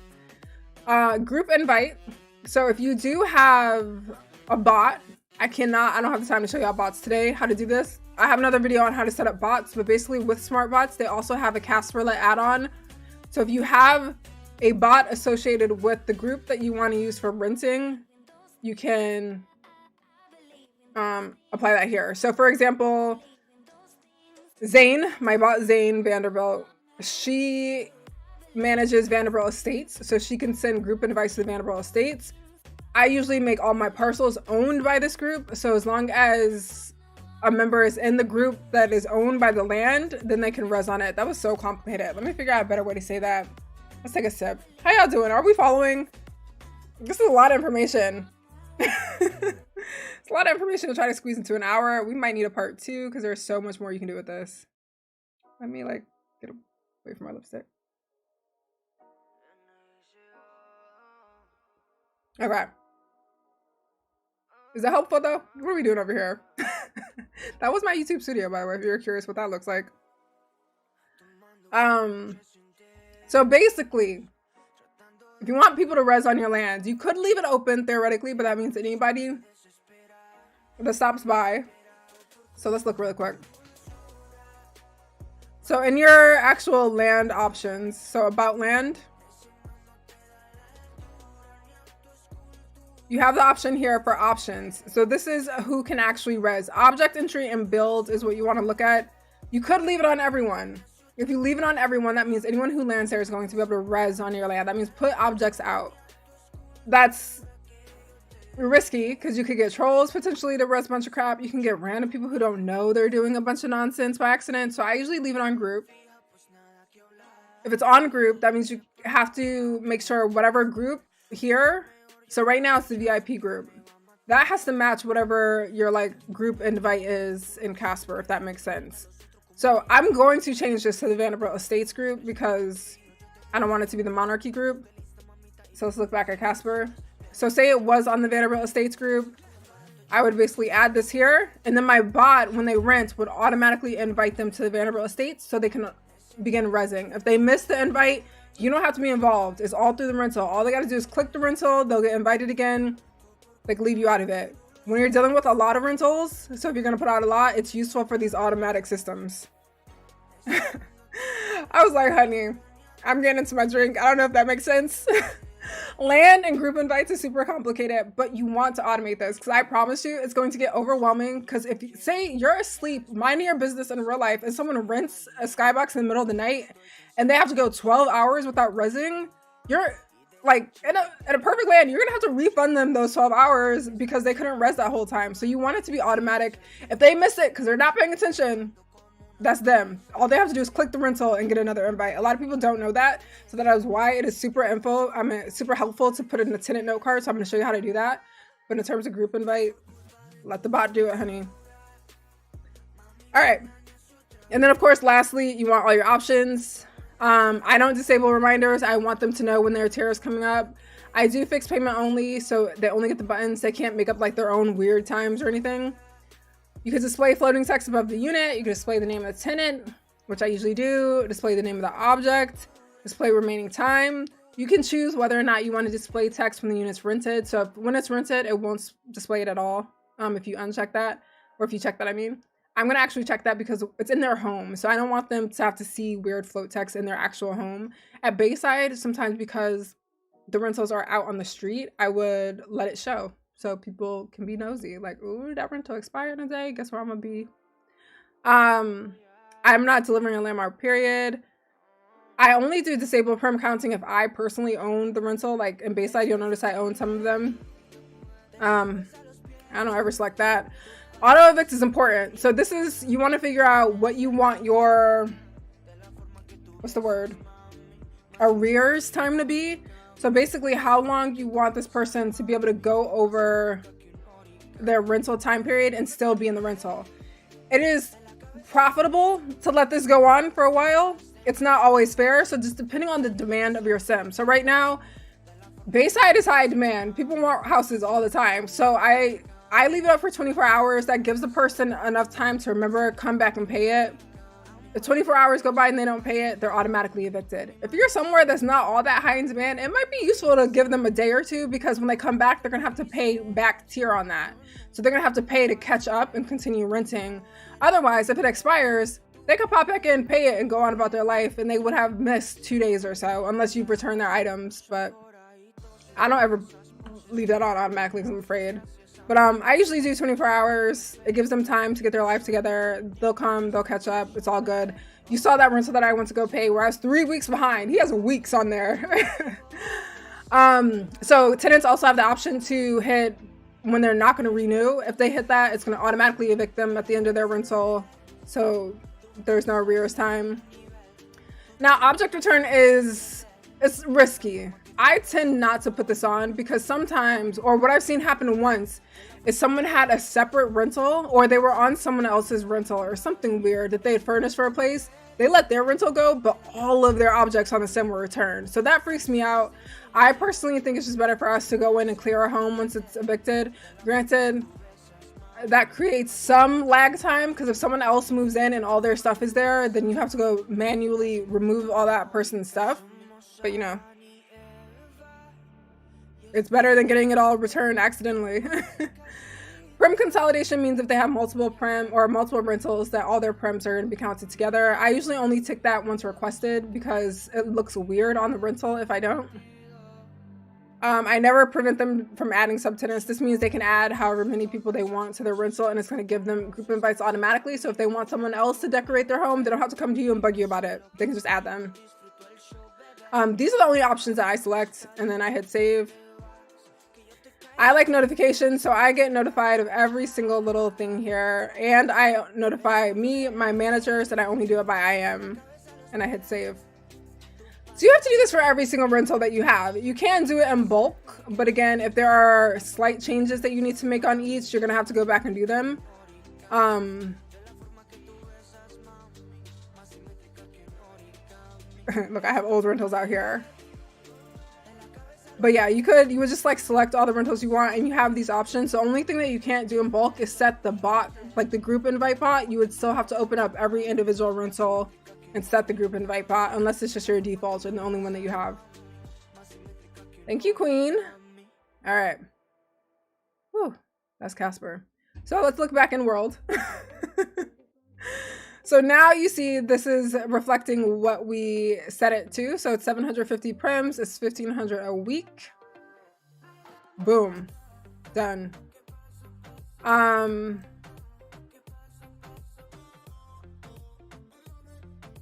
Group invite. So if you do have a bot, I don't have the time to show y'all bots today, how to do this. I have another video on how to set up bots, but basically with smart bots, they also have a Casperlet add-on. So if you have a bot associated with the group that you want to use for renting, you can apply that here. So for example, Zane, my bot Zane Vanderbilt, she manages Vanderbilt Estates, so she can send group invites to the Vanderbilt Estates. I usually make all my parcels owned by this group, so as long as a member is in the group that is owned by the land, then they can res on it. That was so complicated. Let me figure out a better way to say that. Let's take a sip. How y'all doing? Are we following? This is a lot of information. It's a lot of information to try to squeeze into an hour. We might need a part 2 because there's so much more you can do with this. Let me like get away from my lipstick. Okay. Is that helpful though? What are we doing over here? That was my YouTube studio, by the way, if you're curious what that looks like. So basically, if you want people to res on your land, you could leave it open theoretically, but that means anybody that stops by. So let's look really quick. So in your actual land options, so about land, you have the option here for options. So this is who can actually res. Object entry and build is what you want to look at. You could leave it on everyone. If you leave it on everyone, that means anyone who lands there is going to be able to res on your land. That means put objects out. That's risky because you could get trolls potentially to res a bunch of crap. You can get random people who don't know they're doing a bunch of nonsense by accident. So I usually leave it on group. If it's on group, that means you have to make sure whatever group here. So right now it's the VIP group. That has to match whatever your like group invite is in Casper, if that makes sense. So I'm going to change this to the Vanderbilt Estates group because I don't want it to be the Monarchy group. So let's look back at Casper. So say it was on the Vanderbilt Estates group, I would basically add this here. And then my bot, when they rent, would automatically invite them to the Vanderbilt Estates so they can begin resing. If they miss the invite, you don't have to be involved. It's all through the rental. All they got to do is click the rental. They'll get invited again. Like leave you out of it. When you're dealing with a lot of rentals, so if you're going to put out a lot, it's useful for these automatic systems. I was like, honey, I'm getting into my drink. I don't know if that makes sense. Land and group invites is super complicated, but you want to automate this because I promise you it's going to get overwhelming. Because if you say you're asleep, minding your business in real life, and someone rents a Skybox in the middle of the night and they have to go 12 hours without resing, you're like in a perfect land, you're gonna have to refund them those 12 hours because they couldn't res that whole time. So you want it to be automatic. If they miss it because they're not paying attention, that's them. All they have to do is click the rental and get another invite. A lot of people don't know that, so that is why it is super helpful to put it in the tenant note card. So I'm going to show you how to do that. But in terms of group invite, let the bot do it, honey. All right, and then of course, lastly, you want all your options. I don't disable reminders. I want them to know when their tier is coming up. I do fixed payment only, so they only get the buttons. They can't make up like their own weird times or anything. You can display floating text above the unit. You can display the name of the tenant, which I usually do. Display the name of the object. Display remaining time. You can choose whether or not you want to display text when the unit's rented. So when it's rented, it won't display it at all. If you uncheck that, or if you check that, I mean. I'm going to actually check that because it's in their home. So I don't want them to have to see weird float text in their actual home. At Bayside, sometimes because the rentals are out on the street, I would let it show. So people can be nosy, like, ooh, that rental expired in a day. Guess where I'm gonna be? I'm not delivering a landmark, period. I only do disable perm counting if I personally own the rental. Like in Bayside, you'll notice I own some of them. I don't ever select that. Auto evict is important. So this is, you want to figure out what you want your, what's the word? Arrears time to be. So basically how long you want this person to be able to go over their rental time period and still be in the rental. It is profitable to let this go on for a while. It's not always fair. So just depending on the demand of your sim. So right now, Bayside is high demand. People want houses all the time. So I leave it up for 24 hours. That gives the person enough time to remember, come back and pay it. If 24 hours go by and they don't pay it, they're automatically evicted. If you're somewhere that's not all that high in demand, it might be useful to give them a day or two, because when they come back, they're gonna have to pay back tier on that. So they're gonna have to pay to catch up and continue renting. Otherwise, if it expires, they could pop back in, pay it, and go on about their life, and they would have missed 2 days or so, unless you return their items. But I don't ever leave that on automatically because I'm afraid. But I usually do 24 hours. It gives them time to get their life together. They'll come, they'll catch up. It's all good. You saw that rental that I went to go pay where I was 3 weeks behind. He has weeks on there. So tenants also have the option to hit when they're not going to renew. If they hit that, it's going to automatically evict them at the end of their rental. So there's no arrears time. Now, object return it's risky. I tend not to put this on because sometimes, or what I've seen happen once, is someone had a separate rental, or they were on someone else's rental or something weird that they had furnished for a place. They let their rental go, but all of their objects on the sim were returned. So that freaks me out. I personally think it's just better for us to go in and clear our home once it's evicted. Granted, that creates some lag time, because if someone else moves in and all their stuff is there, then you have to go manually remove all that person's stuff. But you know, it's better than getting it all returned accidentally. Prem consolidation means if they have multiple prem or multiple rentals, that all their prems are going to be counted together. I usually only tick that once requested because it looks weird on the rental if I don't. I never prevent them from adding subtenants. This means they can add however many people they want to their rental, and it's going to give them group invites automatically. So if they want someone else to decorate their home, they don't have to come to you and bug you about it. They can just add them. These are the only options that I select, and then I hit save. I like notifications, so I get notified of every single little thing here, and I notify my managers, and I only do it by IM, and I hit save. So you have to do this for every single rental that you have. You can do it in bulk, but again, if there are slight changes that you need to make on each, you're gonna have to go back and do them. Look, I have old rentals out here. But yeah, you would just like select all the rentals you want, and you have these options. The only thing that you can't do in bulk is set the bot, like the group invite bot. You would still have to open up every individual rental and set the group invite bot, unless it's just your default and the only one that you have. Thank you, Queen. All right. Whew, that's Casper. So let's look back in world. So now you see this is reflecting what we set it to. So it's 750 prems, it's 1,500 a week. Boom, done.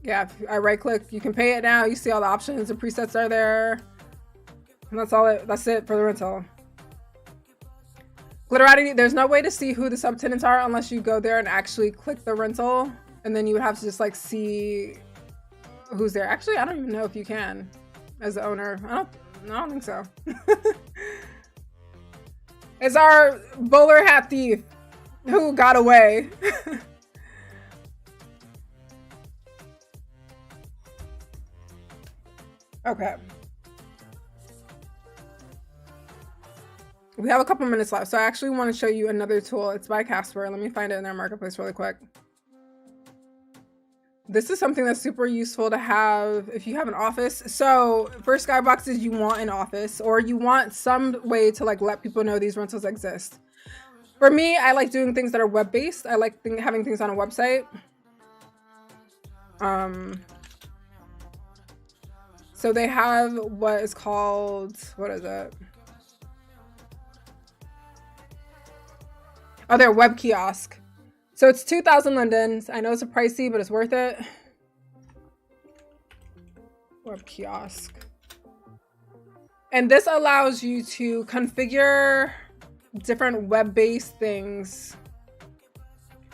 Yeah, if I right click, you can pay it now. You see all the options, the presets are there. And that's it for the rental. Glitterati, there's no way to see who the subtenants are unless you go there and actually click the rental. And then you would have to just like see who's there. Actually, I don't even know if you can as the owner. I don't think so. It's our bowler hat thief who got away. Okay. We have a couple minutes left, so I actually want to show you another tool. It's by Casper. Let me find it in their marketplace really quick. This is something that's super useful to have if you have an office. So for Skyboxes, you want an office, or you want some way to like let people know these rentals exist. For me, I like doing things that are web-based. I like having things on a website. So they have what is called, what is it? Oh, their web kiosk. So it's 2,000 lindens. I know it's a pricey, but it's worth it. Web kiosk. And this allows you to configure different web-based things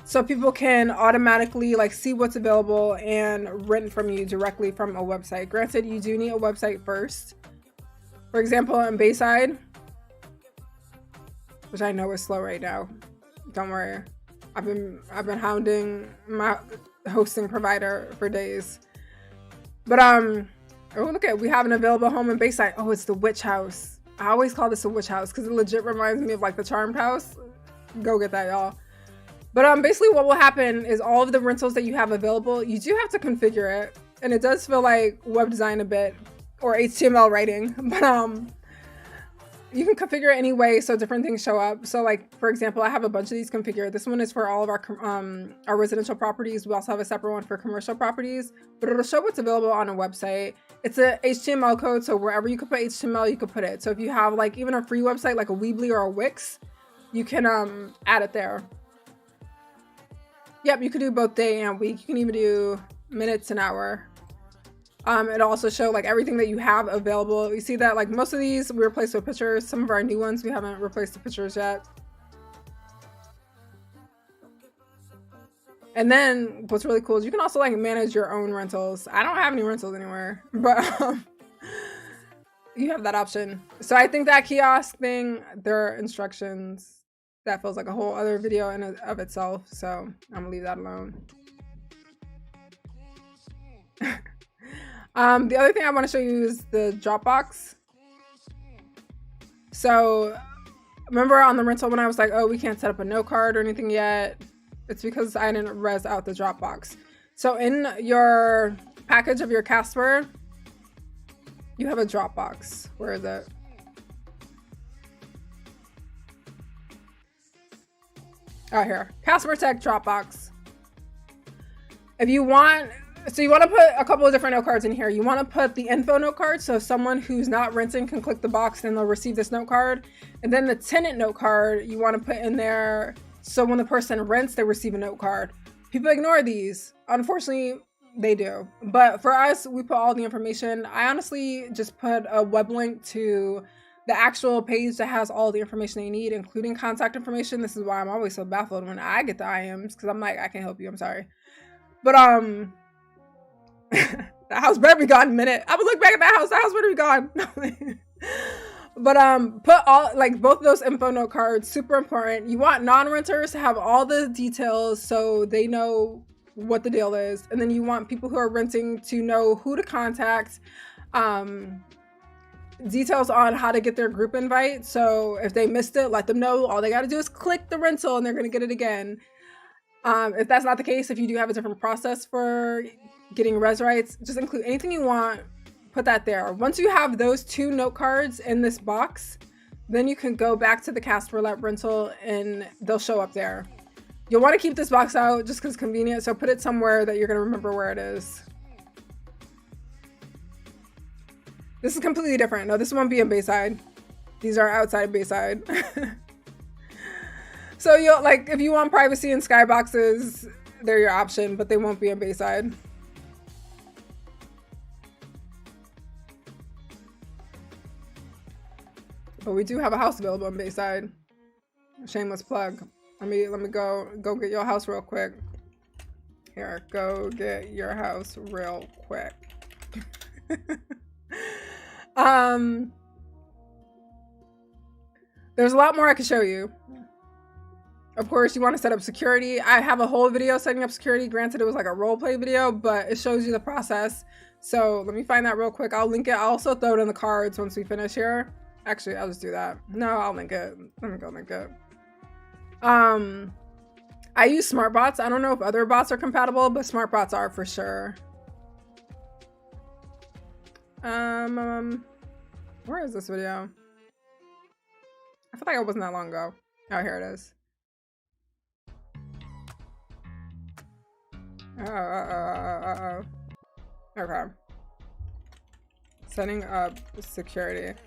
so people can automatically like see what's available and rent from you directly from a website. Granted, you do need a website first. For example, in Bayside, which I know is slow right now. Don't worry. I've been hounding my hosting provider for days. But oh look at, we have an available home in Bayside. Oh, it's the witch house. I always call this a witch house because it legit reminds me of like the Charmed house. Go get that, y'all. But basically what will happen is all of the rentals that you have available, you do have to configure it. And it does feel like web design a bit, or HTML writing, but you can configure it anyway so different things show up. So like, for example, I have a bunch of these configured. This one is for all of our residential properties. We also have a separate one for commercial properties, but it'll show what's available on a website. It's a HTML code, so wherever you could put HTML, you could put it. So if you have like even a free website like a Weebly or a Wix, you can add it there. Yep, you could do both day and week. You can even do minutes and hour. It'll also show like everything that you have available. You see that like most of these we replaced with pictures. Some of our new ones we haven't replaced the pictures yet. And then what's really cool is you can also like manage your own rentals. I don't have any rentals anywhere, but you have that option. So I think that kiosk thing, there are instructions. That feels like a whole other video in of itself. So I'm gonna leave that alone. The other thing I want to show you is the Dropbox. So remember on the rental when I was like, oh, we can't set up a note card or anything yet. It's because I didn't res out the Dropbox. So in your package of your Casper, you have a Dropbox. Where is it? Oh, here. Casper Tech Dropbox. If you want, so you want to put a couple of different note cards in here. You want to put the info note card, so someone who's not renting can click the box and they'll receive this note card. And then the tenant note card, you want to put in there so when the person rents, they receive a note card. People ignore these. Unfortunately, they do. But for us, we put all the information. I honestly just put a web link to the actual page that has all the information they need, including contact information. This is why I'm always so baffled when I get the IMs, because I'm like, I can't help you, I'm sorry. But the house better be gone in a minute. I would look back at the house better be gone. But put all, like, both of those info note cards, super important. You want non-renters to have all the details so they know what the deal is. And then you want people who are renting to know who to contact, details on how to get their group invite. So if they missed it, let them know. All they got to do is click the rental and they're going to get it again. If that's not the case, if you do have a different process for getting res rights, just include anything you want, put that there. Once you have those two note cards in this box, then you can go back to the Casper Let rental and they'll show up there. You'll want to keep this box out just because it's convenient. So put it somewhere that you're going to remember where it is. This is completely different. No, this won't be in Bayside. These are outside of Bayside. So you'll, like, if you want privacy in Skyboxes, they're your option, but they won't be in Bayside. But we do have a house available in Bayside. Shameless plug. Let me go get your house real quick. Here, go get your house real quick. There's a lot more I could show you. Of course, you want to set up security. I have a whole video setting up security. Granted, it was like a role play video, but it shows you the process. So let me find that real quick. I'll link it. I'll also throw it in the cards once we finish here. Actually, I'll just do that. No, I'll link it. Let me go link it. I use smart bots. I don't know if other bots are compatible, but smart bots are for sure. Where is this video? I feel like it wasn't that long ago. Oh, here it is. Okay. Setting up security.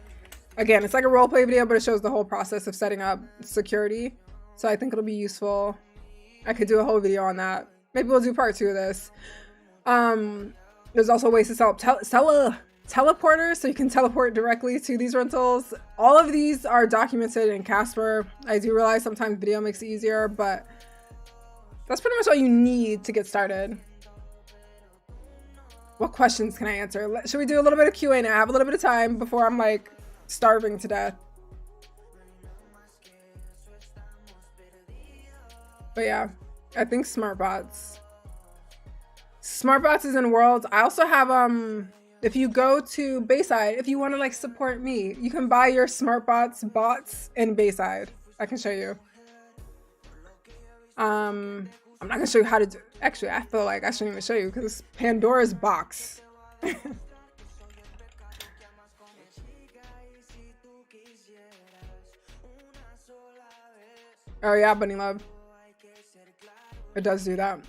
Again, it's like a roleplay video, but it shows the whole process of setting up security. So I think it'll be useful. I could do a whole video on that. Maybe we'll do part 2 of this. There's also ways to sell teleporters, so you can teleport directly to these rentals. All of these are documented in Casper. I do realize sometimes video makes it easier, but that's pretty much all you need to get started. What questions can I answer? Should we do a little bit of Q&A now? I have a little bit of time before I'm like starving to death. But yeah, I think smart bots is in Worlds. I also have if you go to Bayside, if you want to like support me, you can buy your smart bots in Bayside. I can show you. I'm not gonna show you how to do. Actually, I feel like I shouldn't even show you because it's Pandora's box. Oh yeah, Bunny Love. It does do that.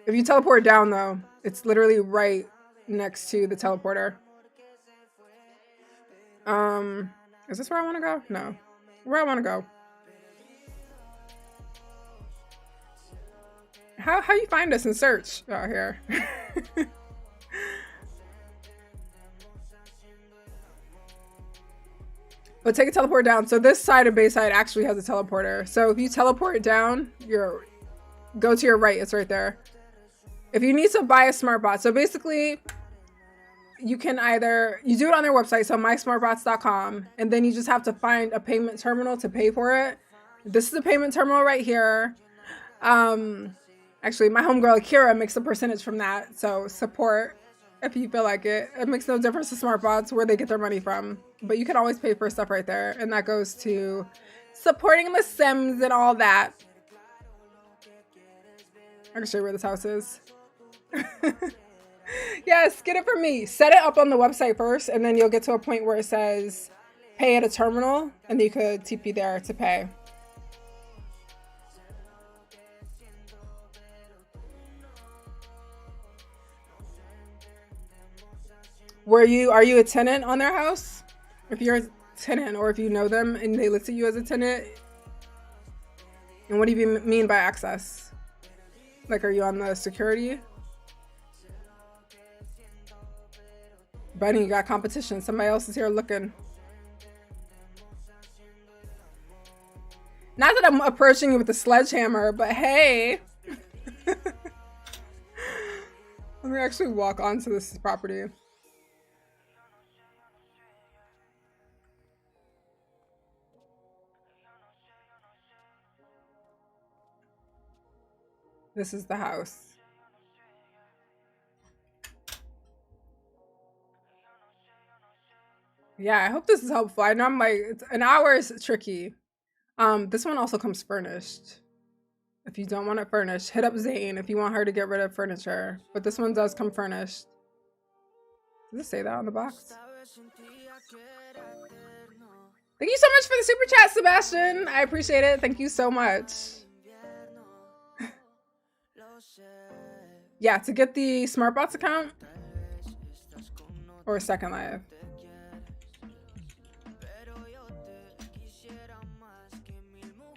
If you teleport down though, it's literally right next to the teleporter. Is this where I want to go? No. Where I want to go. How you find us in search? Oh, here. But take a teleport down. So this side of Bayside actually has a teleporter. So if you teleport down, go to your right. It's right there. If you need to buy a smart bot, so basically you can you do it on their website, so mysmartbots.com, and then you just have to find a payment terminal to pay for it. This is a payment terminal right here. Actually, my homegirl Akira makes a percentage from that, so support if you feel like it. It makes no difference to SmartBots where they get their money from, but you can always pay for stuff right there, and that goes to supporting the Sims and all that. I can show you where this house is. Yes, get it from me. Set it up on the website first, and then you'll get to a point where it says pay at a terminal, and then you could TP there to pay. Are you a tenant on their house? If you're a tenant, or if you know them and they listed you as a tenant, and what do you mean by access? Like, are you on the security? Bunny, you got competition. Somebody else is here looking. Not that I'm approaching you with a sledgehammer, but hey. Let me actually walk onto this property. This is the house. Yeah, I hope this is helpful. I know I'm like, an hour is tricky. This one also comes furnished. If you don't want it furnished, hit up Zane if you want her to get rid of furniture. But this one does come furnished. Does it say that on the box? Thank you so much for the super chat, Sebastian. I appreciate it. Thank you so much. Yeah, to get the SmartBots account or Second Life.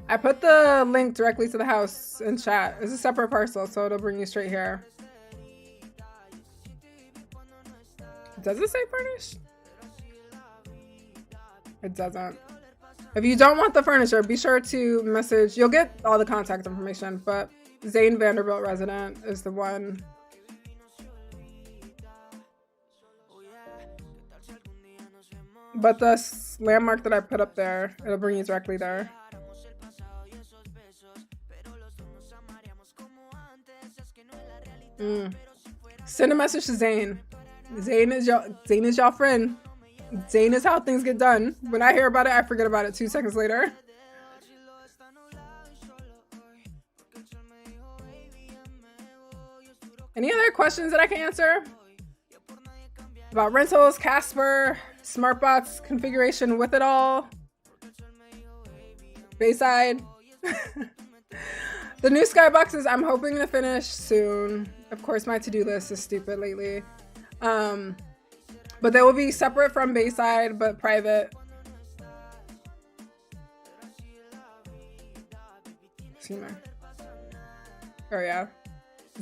I put the link directly to the house in chat. It's a separate parcel, so it'll bring you straight here. Does it say furnished? It doesn't. If you don't want the furniture, be sure to message. You'll get all the contact information, but Zane Vanderbilt resident is the one. But the landmark that I put up there, it'll bring you directly there. Send a message to Zane. Zane is y'all friend. Zane is how things get done. When I hear about it, I forget about it 2 seconds later. Any other questions that I can answer? About rentals, Casper, SmartBots configuration with it all. Bayside. The new Skyboxes I'm hoping to finish soon. Of course, my to-do list is stupid lately. But they will be separate from Bayside, but private. Excuse me. Oh yeah.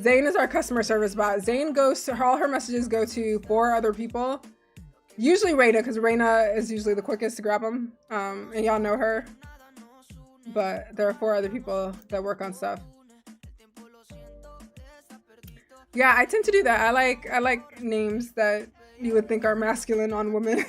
Zane is our customer service bot. Zane goes to all her messages go to 4 other people. Usually Raina, because Raina is usually the quickest to grab them. And y'all know her. But there are 4 other people that work on stuff. Yeah, I tend to do that. I like names that you would think are masculine on women.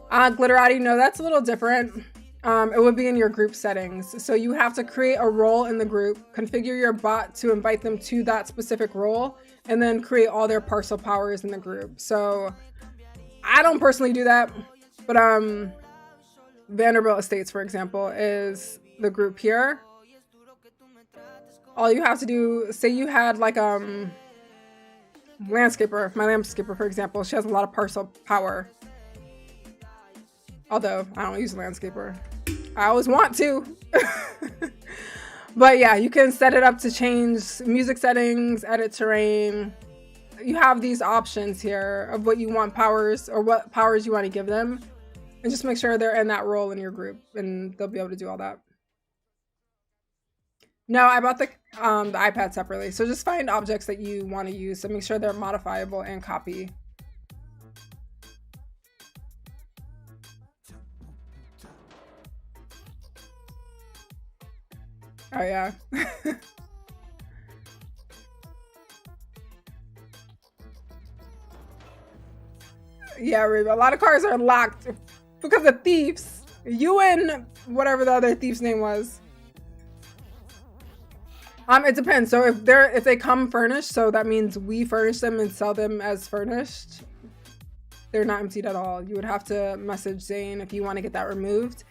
Glitterati, no, that's a little different. It would be in your group settings. So you have to create a role in the group, configure your bot to invite them to that specific role, and then create all their parcel powers in the group. So I don't personally do that, but Vanderbilt Estates, for example, is the group here. All you have to do, say you had like landscaper, my landscaper, for example, she has a lot of parcel power. Although I don't use a landscaper. I always want to. But yeah, you can set it up to change music settings, edit terrain. You have these options here of what you want powers or what powers you want to give them. And just make sure they're in that role in your group and they'll be able to do all that. No, I bought the iPad separately. So just find objects that you want to use and make sure they're modifiable and copy. Oh yeah. Yeah, Reba, a lot of cars are locked because of thieves. You and whatever the other thief's name was. It depends. So if they come furnished, so that means we furnish them and sell them as furnished. They're not emptied at all. You would have to message Zane if you want to get that removed.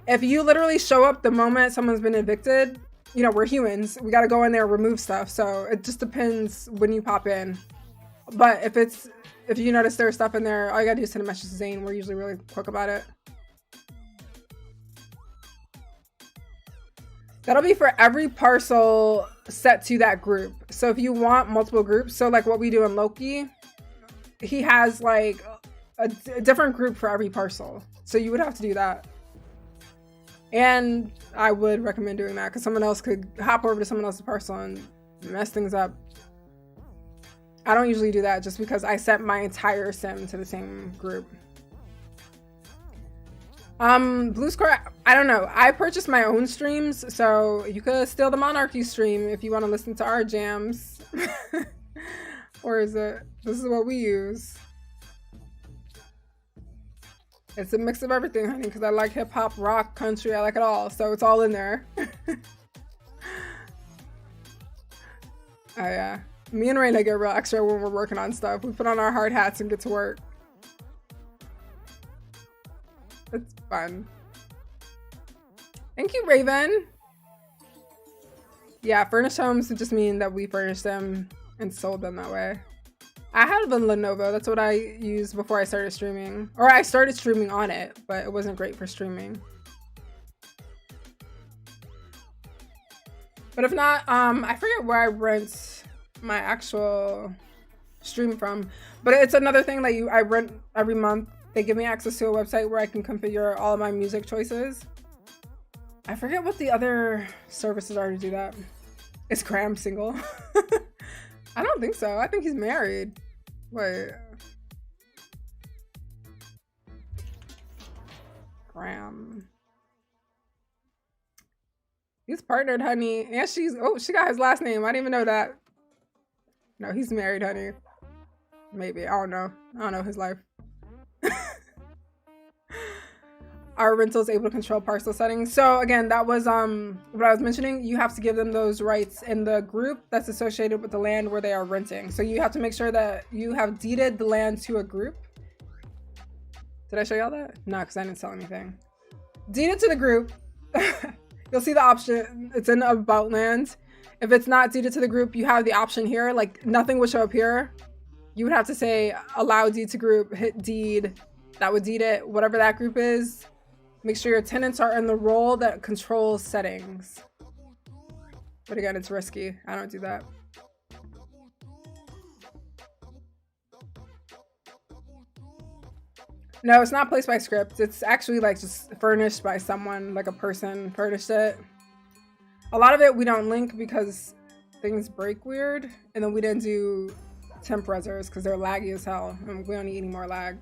If you literally show up the moment someone's been evicted, you know, we're humans. We got to go in there and remove stuff. So it just depends when you pop in. But if you notice there's stuff in there, all you got to do is send a message to Zane. We're usually really quick about it. That'll be for every parcel set to that group. So if you want multiple groups, so like what we do in Loki, he has like a different group for every parcel. So you would have to do that. And I would recommend doing that because someone else could hop over to someone else's parcel and mess things up. I don't usually do that just because I set my entire sim to the same group. Blue Square, I don't know. I purchased my own streams, so you could steal the Monarchy stream if you want to listen to our jams. Or is it? This is what we use. It's a mix of everything, honey, because I like hip hop, rock, country. I like it all, so it's all in there. Oh yeah. Me and Raina get real extra when we're working on stuff. We put on our hard hats and get to work. It's fun. Thank you, Raven. Yeah, furnished homes would just mean that we furnished them and sold them that way. I had a Lenovo. That's what I used before I started streaming. Or I started streaming on it, but it wasn't great for streaming. But if not, I forget where I rent my actual stream from. But it's another thing that I rent every month. They give me access to a website where I can configure all of my music choices. I forget what the other services are to do that. Is Cram single? I don't think so. I think he's married. Wait. Cram. He's partnered, honey. And she got his last name. I didn't even know that. No, he's married, honey. Maybe. I don't know. I don't know his life. Our rental is able to control parcel settings. So again, that was what I was mentioning. You have to give them those rights in the group that's associated with the land where they are renting. So you have to make sure that you have deeded the land to a group. Did I show y'all that? No, because I didn't sell anything. Deed it to the group. You'll see the option. It's in about land. If it's not deeded to the group, you have the option here. Like nothing would show up here. You would have to say allow deed to group, hit deed. That would deed it, whatever that group is. Make sure your tenants are in the role that controls settings. But again, it's risky. I don't do that. No, it's not placed by script. It's actually like just furnished by someone, like a person furnished it. A lot of it we don't link because things break weird. And then we didn't do temp resers because they're laggy as hell. And we don't need any more lag.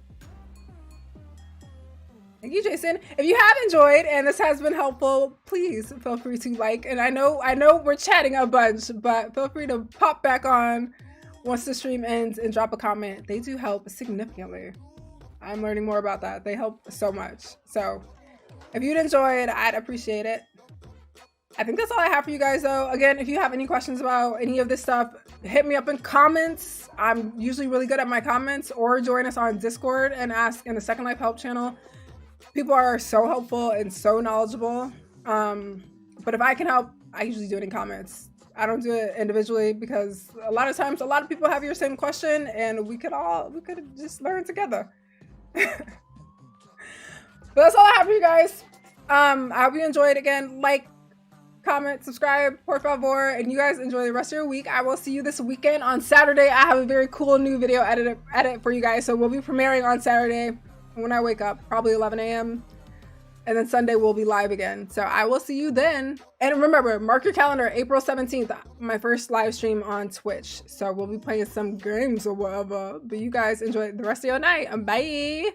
Thank you, Jason. If you have enjoyed and this has been helpful, please feel free to like. And I know we're chatting a bunch, but feel free to pop back on once the stream ends and drop a comment. They do help significantly. I'm learning more about that. They help so much. So if you'd enjoy it, I'd appreciate it. I think that's all I have for you guys though. Again, if you have any questions about any of this stuff, hit me up in comments. I'm usually really good at my comments, or join us on Discord and ask in the Second Life Help channel. People are so helpful and so knowledgeable. But if I can help, I usually do it in comments. I don't do it individually because a lot of times, a lot of people have your same question, and we could just learn together. But that's all I have for you guys. I hope you enjoyed. Again, like, comment, subscribe, por favor, and you guys enjoy the rest of your week. I will see you this weekend. On Saturday, I have a very cool new video edit for you guys. So we'll be premiering on Saturday when I wake up, probably 11 a.m. And then Sunday we'll be live again. So I will see you then. And remember, mark your calendar, April 17th, my first live stream on Twitch. So we'll be playing some games or whatever. But you guys enjoy the rest of your night. Bye.